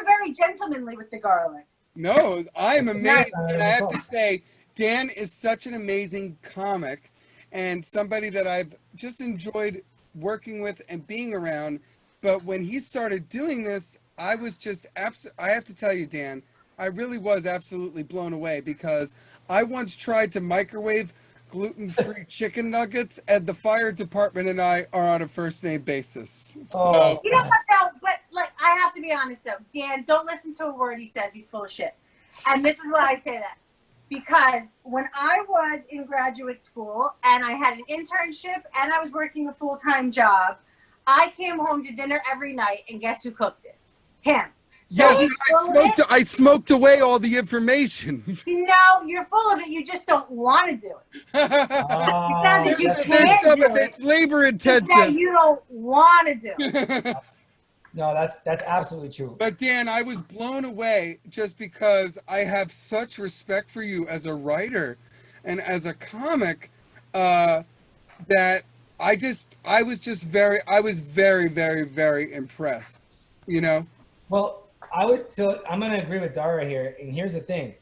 very gentlemanly with the garlic. No, I'm amazed. Nice. And I have to say, Dan is such an amazing comic and somebody that I've just enjoyed working with and being around. But when he started doing this, I was just I have to tell you, Dan, I really was absolutely blown away because I once tried to microwave gluten-free chicken nuggets, and the fire department and I are on a first-name basis. So, Oh. You know what though? But like, I have to be honest though, Dan, don't listen to a word he says. He's full of shit. And this is why I say that. Because when I was in graduate school and I had an internship and I was working a full-time job, I came home to dinner every night, and guess who cooked it? Him. So yes, he's full of it. I smoked away all the information. No, you're full of it. You just don't want to do it. Oh, that you that's- can't do it. It's labor It's that intensive. you don't want to do it. no, that's absolutely true. But Dan, I was blown away just because I have such respect for you as a writer and as a comic that I was very, very, very impressed, Well, so I'm going to agree with Dara here. And here's the thing.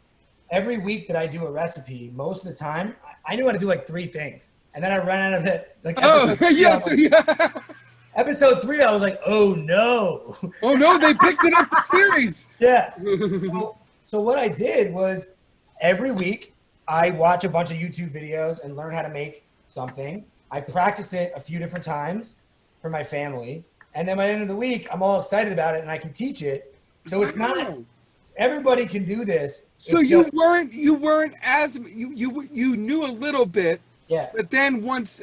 Every week that I do a recipe, most of the time, I knew how to do like 3 things. And then I ran out of it. Like episode 3, I was like, oh no. Oh no, they picked it up the series. Yeah. So what I did was every week I watch a bunch of YouTube videos and learn how to make something. I practice it a few different times for my family. And then by the end of the week, I'm all excited about it and I can teach it. So it's not, everybody can do this. So It's you just- weren't as, you knew a little bit, yeah. but then once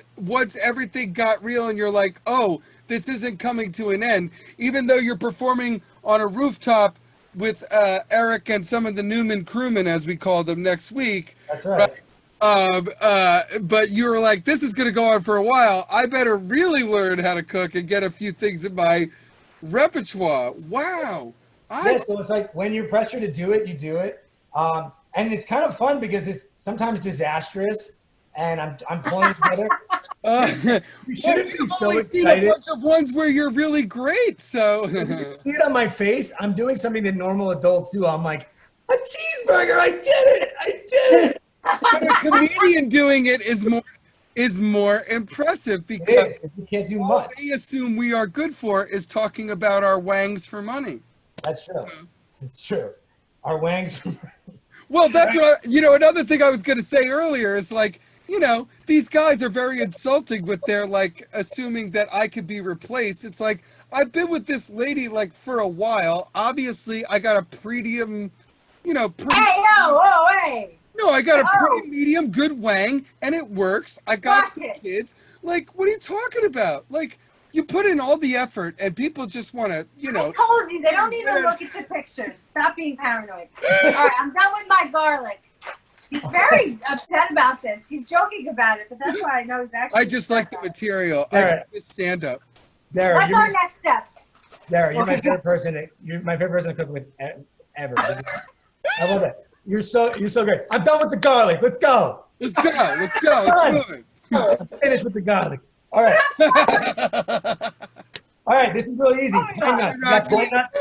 everything got real and you're like, oh, this isn't coming to an end, even though you're performing on a rooftop with Eric and some of the Newman crewmen, as we call them, next week. That's right. But you were like, this is going to go on for a while. I better really learn how to cook and get a few things in my repertoire. Wow. Yeah, so it's like when you're pressured to do it, you do it. And it's kind of fun because it's sometimes disastrous and I'm pulling together. You shouldn't be so seen excited. a bunch of ones where you're really great. So See it on my face. I'm doing something that normal adults do. I'm like, a cheeseburger. I did it. I did it. but a comedian doing it is more impressive because You can't do all much. they assume we are good for is talking about our wangs for money. That's true. It's true. Our wangs. Well, that's what another thing I was going to say earlier is like, these guys are very insulting with their like assuming that I could be replaced. It's like, I've been with this lady like for a while. Obviously, I got a premium, Hey, hey. No, I got a pretty medium good wang, and it works. I got Watch it. kids. Like, what are you talking about? Like, you put in all the effort, and people just want to, I told you, they don't even look at the pictures. Stop being paranoid. All right, I'm done with my garlic. He's very upset about this. He's joking about it, but that's why I know he's actually I just like the upset about it. material. All I right. just stand up. Dara, What's our next step? Dara, you're my favorite person. You're my favorite person to cook with ever. I love it. You're so great. I'm done with the garlic. Let's go. Let's go. Let's go. Let's move it. Finish with the garlic. All right. All right. This is really easy. Pine nuts. You got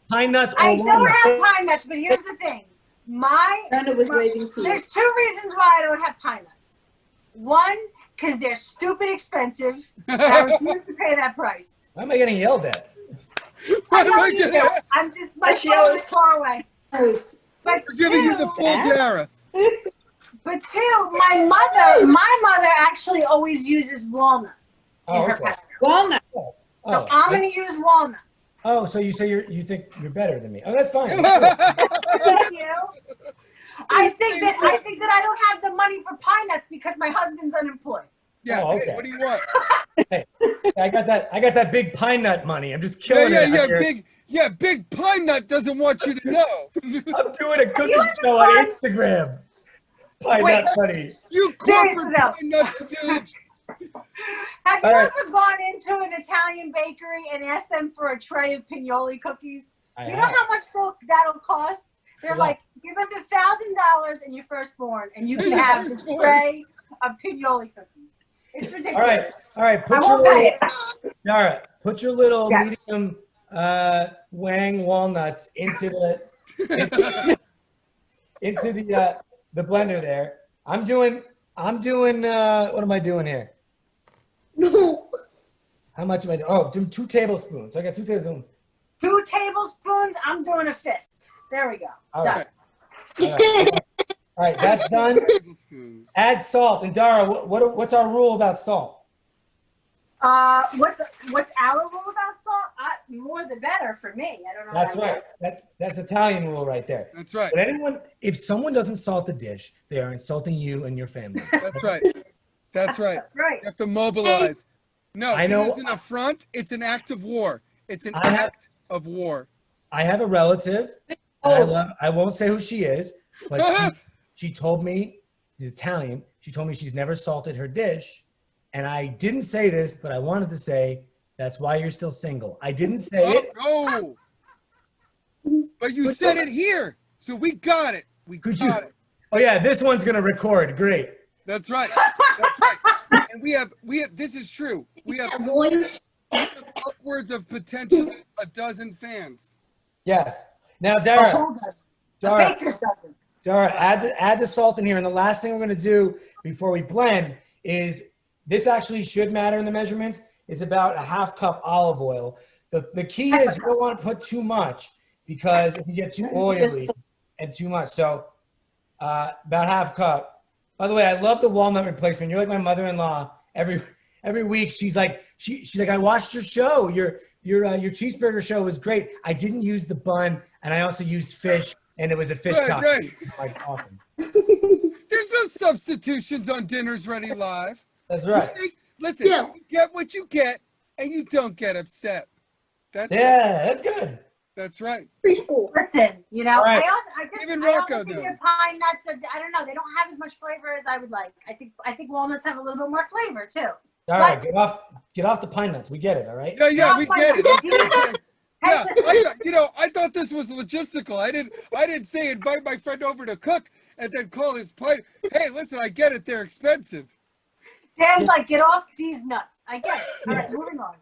pine nuts. I don't have pine nuts, but here's the thing. Was waving to you. There's two reasons why I don't have pine nuts. One, because they're stupid expensive. I refuse to pay that price. Why am I getting yelled at? I don't either. I'm just my phone is far away. But We're giving you the full Dara. But two, my mother actually always uses walnuts in her pesto. Walnut. So I'm going to use walnuts. Oh, so you say you think you're better than me? Oh, that's fine. Thank you. I think that I don't have the money for pine nuts because my husband's unemployed. Yeah. Oh, okay. Hey, what do you want? Hey, I got that big pine nut money. I'm just killing it. Big Pine Nut doesn't want you to know. I'm doing a cooking show on Instagram. Pine Nut money. You corporate Pine Nut stooge. Have you ever gone into an Italian bakery and asked them for a tray of pinoli cookies? You know how much that'll cost? They're like, give us $1,000 and your firstborn, and you can have this tray of pinoli cookies. It's ridiculous. All right. Dara, put your little medium wang walnuts into the blender there. I'm doing. What am I doing here? How much am I doing? Oh, doing 2 tablespoons. I got 2 tablespoons. 2 tablespoons. I'm doing a fist. There we go. All done. Right. All right, that's done. Add salt. And Dara, what's our rule about salt? What's our rule about salt? More the better for me. I don't know. That's right. That's Italian rule right there. That's right. But if someone doesn't salt the dish, they are insulting you and your family. That's right. That's right. Right. You have to mobilize. No, I know. It isn't a front. It's an act of war. It's an act of war. I have a relative. I won't say who she is, but she told me, she's Italian. She told me she's never salted her dish. And I didn't say this, but I wanted to say, that's why you're still single. I didn't say it. No. But you said it here. So we got it. We got it. Oh yeah, this one's going to record. Great. That's right. That's right. And we have, this is true. We have upwards of potentially a dozen fans. Yes. Now, Dara, add the salt in here. And the last thing we're going to do before we blend is, this actually should matter in the measurements, is about a 1/2 cup olive oil. The key is you don't want to put too much, because if you get too oily and too much. So about 1/2 cup. By the way, I love the walnut replacement. You're like my mother-in-law. Every week she's like, I watched your show. Your cheeseburger show was great. I didn't use the bun, and I also used fish, and it was a fish taco. Right. Like, awesome. There's no substitutions on Dinners Ready Live. That's right. Listen, you get what you get, and you don't get upset. That's good. That's right. Preschool. Listen, Right. I Even also Rocco think does. that pine nuts I don't know, they don't have as much flavor as I would like. I think walnuts have a little bit more flavor too. All right, get off the pine nuts. We get it, all right? Yeah, we get it. Hey, I thought this was logistical. I didn't say invite my friend over to cook and then call his pine. Hey, listen, I get it. They're expensive. Dan's like, get off these nuts. I get it. All right, moving on.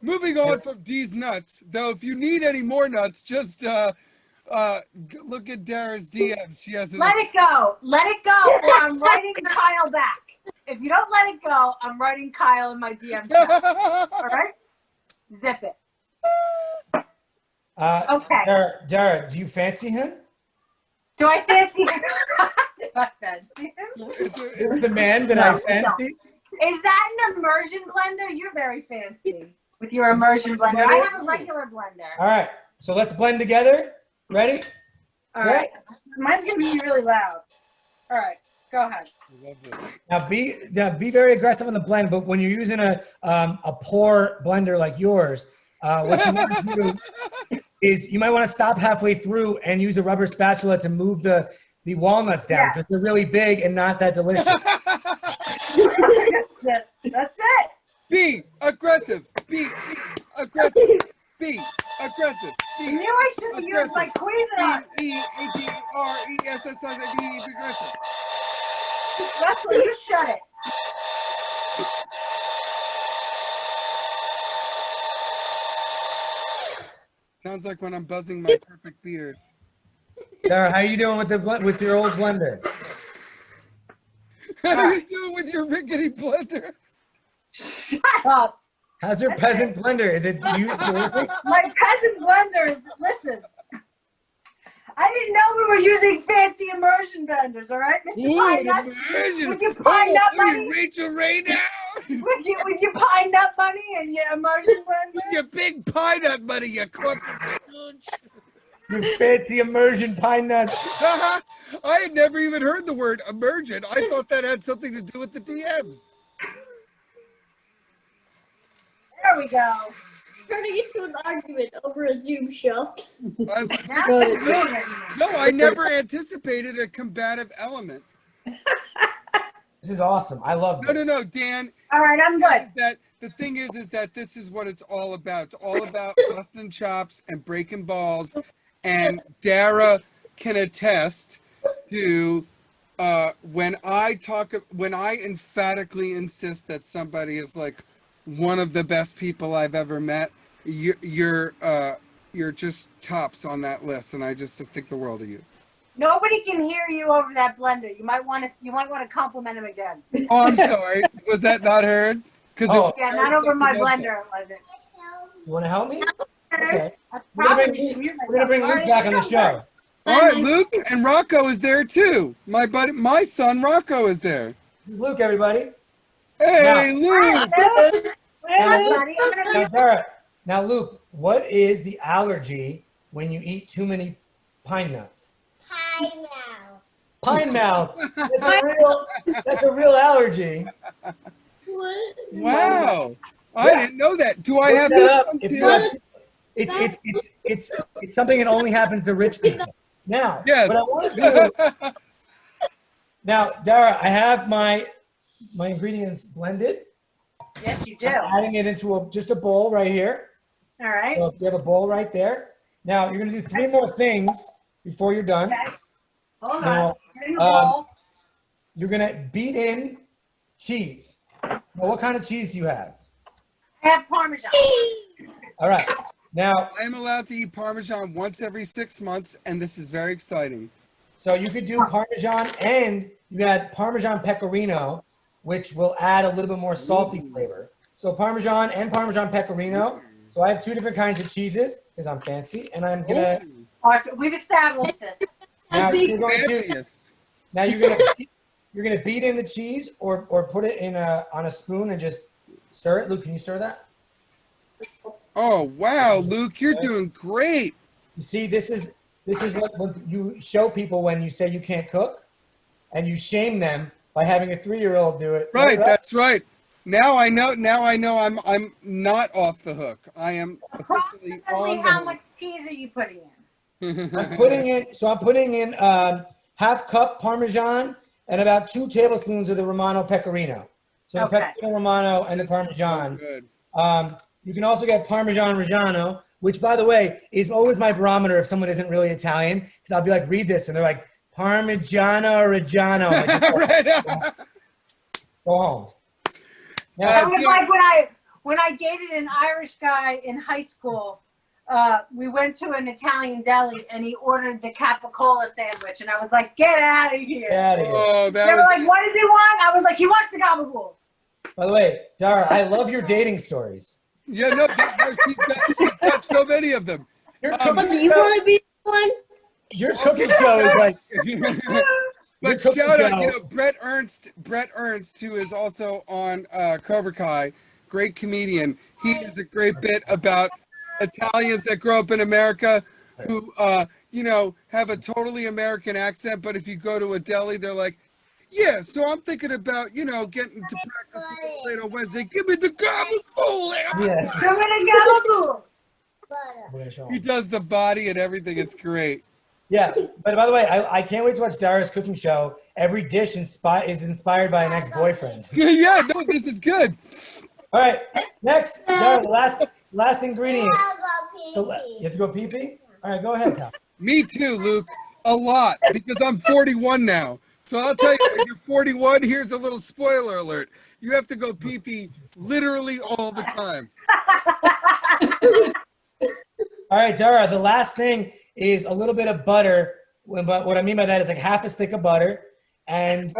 Moving on from D's nuts, though, if you need any more nuts, just look at Dara's DMs. She has Let it go. Let it go, or I'm writing Kyle back. If you don't let it go, I'm writing Kyle in my DMs. All right? Zip it. Okay. Dara, do you fancy him? Do I fancy him? Do I fancy him? It's the man that I fancy. Is that an immersion blender? You're very fancy with your immersion blender. I have a regular blender. All right, so let's blend together. Ready? All right. Mine's gonna be really loud. All right, go ahead. Now be very aggressive on the blend, but when you're using a pour blender like yours, what you want to do is you might want to stop halfway through and use a rubber spatula to move the walnuts down, because they're really big and not that delicious. That's it. Be aggressive. Be aggressive. Be Sounds like when I'm buzzing my perfect beard. Dara, how you doing with your old blender? How do you do with your rickety blender? Shut up. How's your peasant blender? Is it you? My peasant blender is, listen. I didn't know we were using fancy immersion blenders, all right, Mr. Pine Nut? Immersion. With your pine nut money? Rachel Ray now. with your pine nut money and your immersion blender? With your big pine nut money, you corporate. You fancy immersion pine nuts. I had never even heard the word immersion. I thought that had something to do with the DMs. There we go. Turning into an argument over a Zoom show. Now it's moving. No, I never anticipated a combative element. This is awesome. I love this. No, Dan. All right, I'm good. That the thing is that this is what it's all about. It's all about busting chops and breaking balls. And Dara can attest to when I emphatically insist that somebody is like one of the best people I've ever met, you're just tops on that list, and I just think the world of you. Nobody can hear you over that blender. You might want to compliment him again. Oh, I'm sorry. Was that not heard? Oh. Yeah, not over my blender. You want to help me? Okay. I We're probably should mute gonna bring myself. Luke back on the show. All right, Luke and Rocco is there too. My son Rocco is there. This is Luke, everybody. Hey, Luke. Now, Dara, now, Luke, what is the allergy when you eat too many pine nuts? Pine mouth. Pine mouth. That's a real allergy. What? Wow. I didn't know that. Do I have Look that that up. one If too? you have- It's something that only happens to rich people. Now, Yes. what I want to do. Now, Dara, I have my ingredients blended. Yes, you do. I'm adding it into just a bowl right here. All right. So you have a bowl right there. Now you're gonna do 3 more things before you're done. Okay. Hold Now, on. Get in the bowl. You're gonna beat in cheese. Now, what kind of cheese do you have? I have Parmesan. All right. Now, I am allowed to eat Parmesan once every 6 months, and this is very exciting. so you could do Parmesan, and you add Parmesan Pecorino, which will add a little bit more salty flavor. So Parmesan and Parmesan Pecorino. So I have 2 different kinds of cheeses because I'm fancy, and I'm gonna. All right, we've established this. Now you're going to. Fanciest. Now you're gonna beat in the cheese or put it in on a spoon and just stir it. Luke, can you stir that? Oh, wow, Luke, you're doing great. You see, this is what you show people when you say you can't cook, and you shame them by having a 3-year-old do it. Right, that's right. Now I know I'm not off the hook. I am officially Approximately on the how hook. much cheese are you putting in? I'm putting in half cup Parmesan and about 2 tablespoons of the Romano Pecorino. So the Okay. Pecorino Romano and the Parmesan. Good. You can also get Parmesan Reggiano, which, by the way, is always my barometer if someone isn't really Italian, because I'll be like, read this, and they're like, Parmigiano Reggiano. Like, Right. go home. Now, That was like when I dated an Irish guy in high school. We went to an Italian deli and he ordered the capicola sandwich, and I was like, "Get out of here!" get out of here. Oh, They that were was like, "What does he want?" I was like, "He wants the gabagool." By the way, Dara, I love your dating stories. yeah. No, she's got so many of them. Your Do cooking you want to be one? your cooking show is like, But cooking shout out, show. Brett Ernst, who is also on Cobra Kai, great comedian. He has a great bit about Italians that grow up in America who, have a totally American accent, but if you go to a deli, they're like, yeah, so I'm thinking about, getting to practice a little later Wednesday. Give me the gabagool. yeah. Give me the gabagool. Butter. We're gonna show 'em. He does the body and everything. It's great. Yeah, but by the way, I can't wait to watch Dara's cooking show. Every dish is inspired by an ex-boyfriend. Yeah, no, this is good. All right, next, Dara, the last ingredient. I'll go You pee-pee. have to go pee-pee? All right, go ahead, pal. Me too, Luke. A lot, because I'm 41 now. So I'll tell you, when you're 41, here's a little spoiler alert. You have to go pee-pee literally all the time. All All right, Dara, the last thing is a little bit of butter. But what I mean by that is like half a stick of butter. And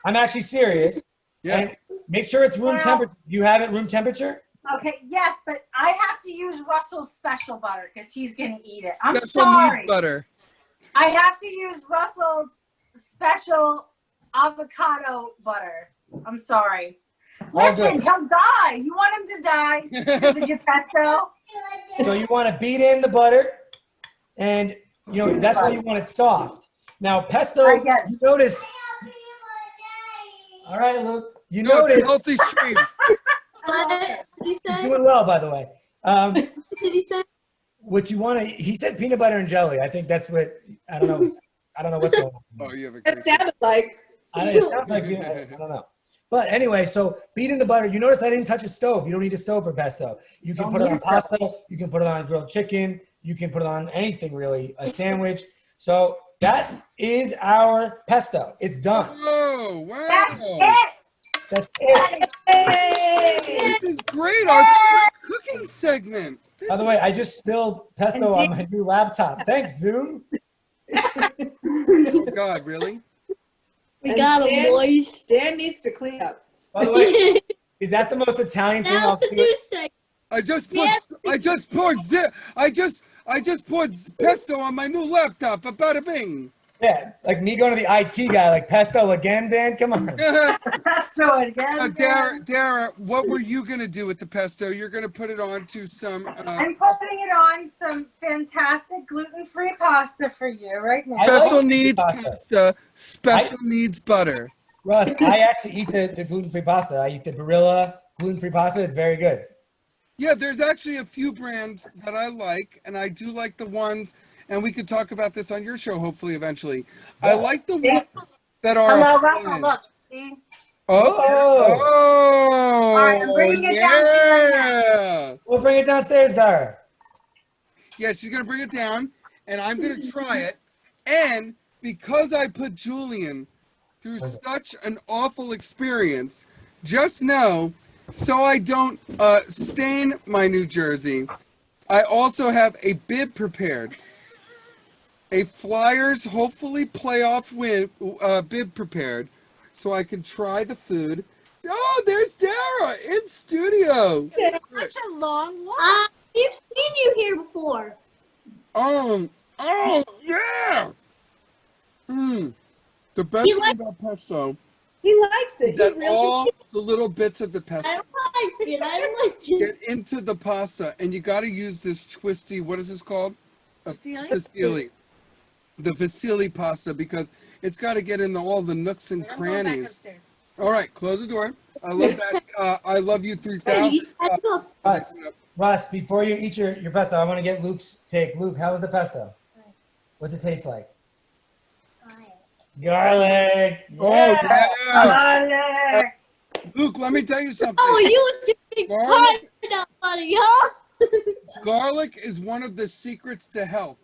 I'm actually serious. Yeah. And make sure it's room temperature. Do you have it room temperature? Okay, yes, but I have to use Russell's special butter because he's going to eat it. I'm Special sorry. needs butter. I have to use Russell's special avocado butter. I'm sorry. All Listen, good. he'll die. You want him to die because of your pesto? So you want to beat in the butter, and you know that's why you want it soft. Now pesto, I get it. you notice. All right, Luke. You No, it's a notice healthy stream. What did he he's say? doing well, by the way. What did he say? What you want to? He said peanut butter and jelly. I think that's what. I don't know. I don't know what's going on. Oh, you have a It great sounded like. It sounds like I don't know. But anyway, so beating the butter. You notice I didn't touch a stove. You don't need a stove for pesto. You can put it on pasta. You can put it on grilled chicken. You can put it on anything really. A sandwich. So that is our pesto. It's done. Oh, That's wow. it. That's it. This is great. Our first cooking segment. By the way, I just spilled pesto on my new laptop. Thanks, Zoom. Oh, God, really? We And got him, Dan- boys. Dan needs to clean up. By the way, is that the most Italian thing Now I'll the see? news segment. I just Yeah. poured pesto on my new laptop. Bada bing. Yeah, like me going to the IT guy, like pesto again, Dan? Come on. Pesto again. Dara, what were you gonna do with the pesto? You're gonna put it onto some I'm putting it on some fantastic gluten-free pasta for you right now. I like special needs pasta. pasta, special needs butter. Russ, I actually eat the gluten-free pasta. I eat the Barilla gluten-free pasta. It's very good. Yeah, there's actually a few brands that I like, and I do like the ones, and we could talk about this on your show hopefully eventually. I like the ones that are Hello, Russell. Look. See? Oh, All right, I'm bringing it down to you right yeah. We'll bring it downstairs, Dara. Yeah, she's gonna bring it down, and I'm gonna try it. And because I put Julian through such an awful experience, just know, so I don't stain my New Jersey, I also have a bib prepared. A Flyers, hopefully playoff win bib prepared, so I can try the food. Oh, there's Dara in studio. Such a long walk. We've seen you here before. Oh yeah. The best thing about pesto He likes it. is He that really all the little bits of the pesto I like it. I like it. get into the pasta, and you got to use this twisty. What is this called? Fusilli? Fusilli. The fusilli pasta, because it's got to get into all the nooks and I'm going back crannies. upstairs. All right, close the door. I love that. I love you Hey, 3000. you set up. Russ, before you eat your pesto, I want to get Luke's take. Luke, how was the pesto? What's it taste like? Garlic. Oh Yeah. yeah, Garlic. Luke. Let me tell you something. Oh, you were too big Garlic. pineapple, buddy, huh? Garlic is one of the secrets to health.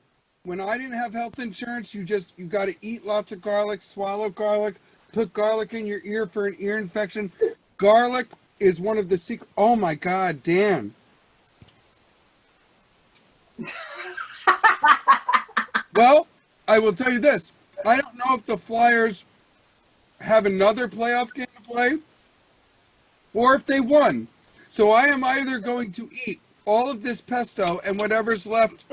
When I didn't have health insurance, you got to eat lots of garlic, swallow garlic, put garlic in your ear for an ear infection. Garlic is one of the secrets. Oh my God, Dan. Well, I will tell you this. I don't know if the Flyers have another playoff game to play or if they won. So I am either going to eat all of this pesto and whatever's left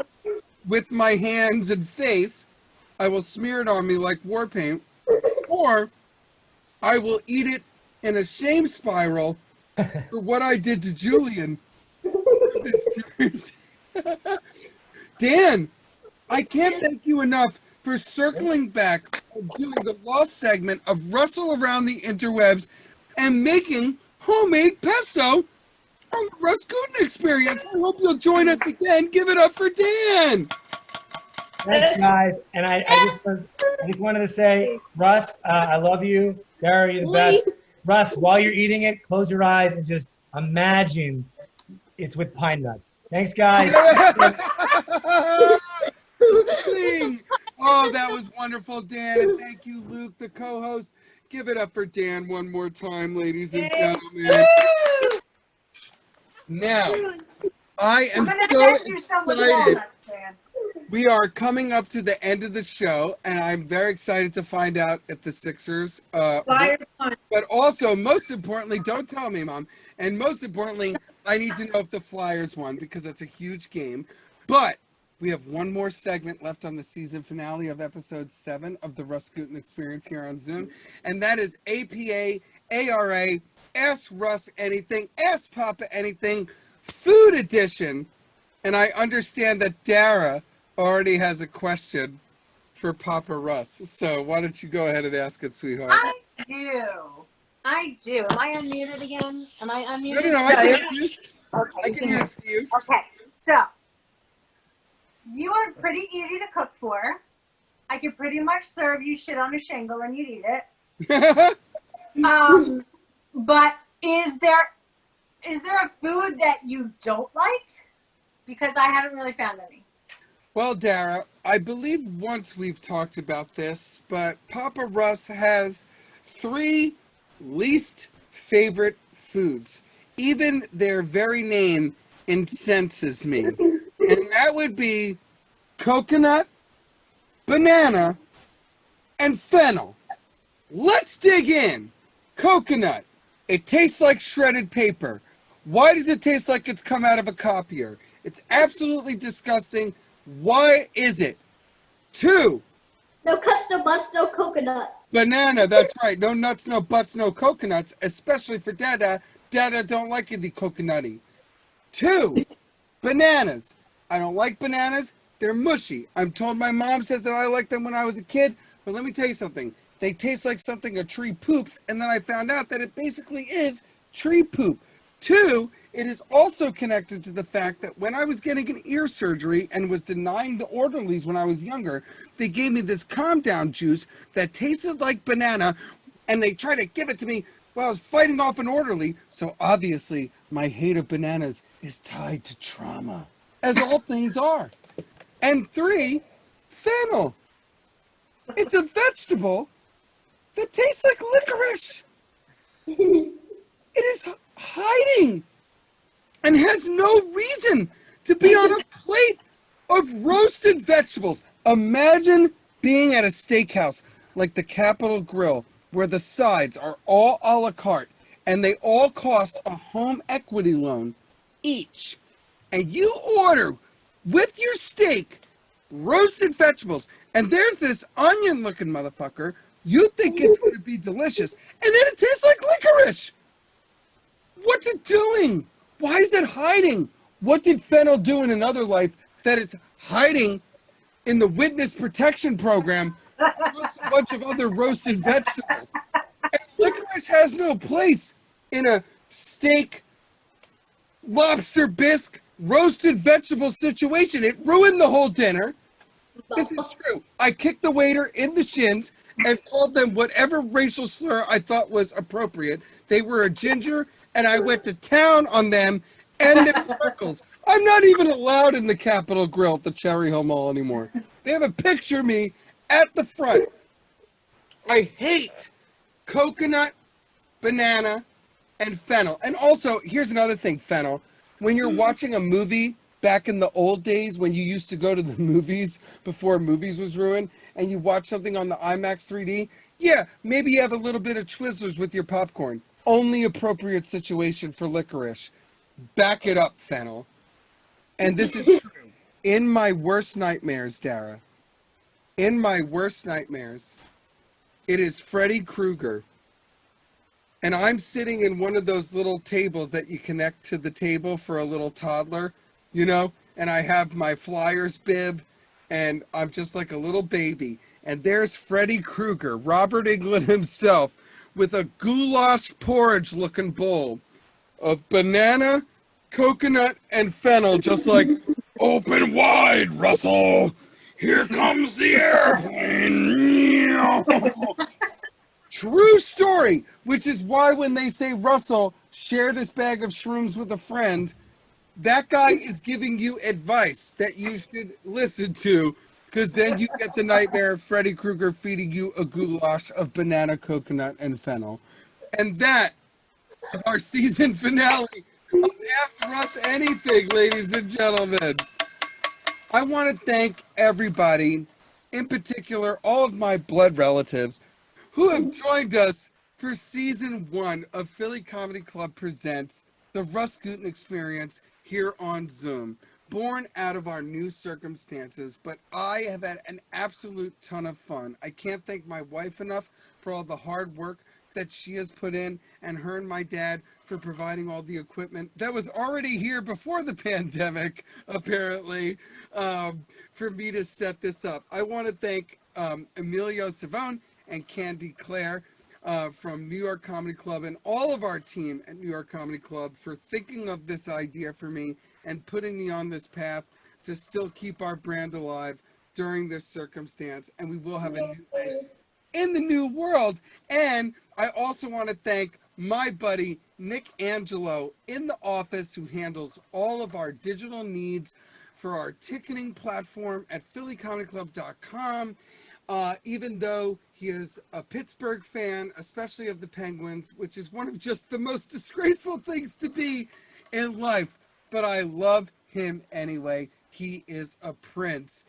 with my hands and face, I will smear it on me like war paint, or I will eat it in a shame spiral for what I did to Julian. Dan, I can't thank you enough for circling back and doing the lost segment of Russell Around the Interwebs and making homemade pesto on the RUS GUTIN Experience. I hope you'll join us again. Give it up for Dan. Thanks, guys. And I just wanted to say, Russ, I love you. Dara, you're the best. Russ, while you're eating it, close your eyes and just imagine it's with pine nuts. Thanks, guys. Oh, that was wonderful, Dan. And thank you, Luke, the co-host. Give it up for Dan one more time, ladies and gentlemen. Now, I am I'm gonna so send you some with excited. walnuts, man. We are coming up to the end of the show, and I'm very excited to find out if the Sixers Flyers won. but also, most importantly, don't tell me, Mom. And most importantly, I need to know if the Flyers won because that's a huge game. But we have one more segment left on the season finale of episode 7 of the RUS GUTIN Experience here on Zoom. And that is APA, ARA, Ask Russ Anything, Ask Papa Anything, Food Edition. And I understand that Dara already has a question for Papa Russ. So why don't you go ahead and ask it, sweetheart? I do. Am I unmuted again? Am I unmuted? No, I can hear you. Okay, I can hear you. Okay, so you are pretty easy to cook for. I could pretty much serve you shit on a shingle and you'd eat it. But is there a food that you don't like? Because I haven't really found any. Well, Dara, I believe once we've talked about this, but Papa Russ has 3 least favorite foods. Even their very name incenses me. And that would be coconut, banana, and fennel. Let's dig in. Coconut. It tastes like shredded paper. Why does it taste like it's come out of a copier? It's absolutely disgusting. Why is it? 2. No cuts, no butts, no coconuts. Banana, that's right. No nuts, no butts, no coconuts, especially for Dada. Dada don't like the coconutty. 2, bananas. I don't like bananas. They're mushy. I'm told my mom says that I liked them when I was a kid, but let me tell you something. They taste like something a tree poops, and then I found out that it basically is tree poop. 2, it is also connected to the fact that when I was getting an ear surgery and was denying the orderlies when I was younger, they gave me this calm down juice that tasted like banana, and they tried to give it to me while I was fighting off an orderly. So obviously my hate of bananas is tied to trauma, as all things are. And 3, fennel. It's a vegetable that tastes like licorice. It is hiding and has no reason to be on a plate of roasted vegetables. Imagine being at a steakhouse like the Capitol Grill, where the sides are all a la carte and they all cost a home equity loan each. And you order with your steak roasted vegetables, and there's this onion looking motherfucker. You think it's going to be delicious, and then it tastes like licorice. What's it doing? Why is it hiding? What did fennel do in another life that it's hiding in the witness protection program amongst a bunch of other roasted vegetables? And licorice has no place in a steak, lobster bisque, roasted vegetable situation. It ruined the whole dinner. This is true. I kicked the waiter in the shins and called them whatever racial slur I thought was appropriate. They were a ginger, and I went to town on them and their freckles. I'm not even allowed in the Capitol Grill at the Cherry Hill Mall anymore. They have a picture of me at the front. I hate coconut, banana, and fennel. And also, here's another thing, fennel. When you're watching a movie back in the old days when you used to go to the movies before movies was ruined, and you watch something on the IMAX 3D, yeah, maybe you have a little bit of Twizzlers with your popcorn. Only appropriate situation for licorice. Back it up, fennel. And this is true. In my worst nightmares, Dara, in my worst nightmares, it is Freddy Krueger. And I'm sitting in one of those little tables that you connect to the table for a little toddler, you know, and I have my Flyers bib, and I'm just like a little baby. And there's Freddy Krueger, Robert Englund himself, with a goulash porridge looking bowl of banana, coconut, and fennel, just like, open wide, Russell. Here comes the airplane. True story, which is why when they say, Russell, share this bag of shrooms with a friend, that guy is giving you advice that you should listen to, because then you get the nightmare of Freddy Krueger feeding you a goulash of banana, coconut, and fennel. And that is our season finale of Ask Russ anything, ladies and gentlemen. I want to thank everybody, in particular, all of my blood relatives who have joined us for season 1 of Philly Comedy Club Presents the RUS GUTIN Experience here on Zoom. Born out of our new circumstances, but I have had an absolute ton of fun. I can't thank my wife enough for all the hard work that she has put in, and her and my dad for providing all the equipment that was already here before the pandemic, apparently, for me to set this up. I want to thank Emilio Savone and Candy Claire from New York Comedy Club and all of our team at New York Comedy Club for thinking of this idea for me and putting me on this path to still keep our brand alive during this circumstance. And we will have a new way in the new world. And I also want to thank my buddy Nick Angelo in the office, who handles all of our digital needs for our ticketing platform at phillycomedyclub.com. Even though he is a Pittsburgh fan, especially of the Penguins, which is one of just the most disgraceful things to be in life. But I love him anyway. He is a prince.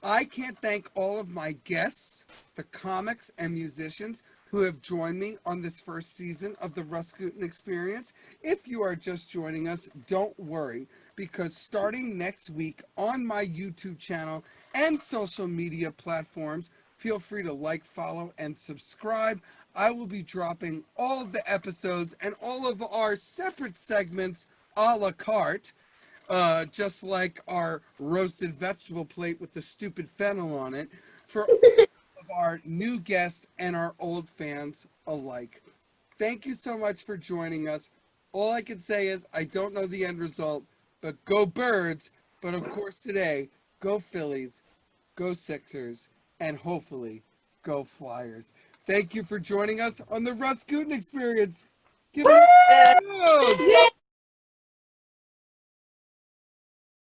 I can't thank all of my guests, the comics and musicians who have joined me on this first season of the RUS GUTIN Experience. If you are just joining us, don't worry, because starting next week on my YouTube channel and social media platforms, feel free to like, follow, and subscribe. I will be dropping all of the episodes and all of our separate segments a la carte, just like our roasted vegetable plate with the stupid fennel on it, for of our new guests and our old fans alike. Thank you so much for joining us. All I can say is I don't know the end result, but go Birds. But of course today, go Phillies, go Sixers, and hopefully go Flyers. Thank you for joining us on the RUS GUTIN Experience. Give it a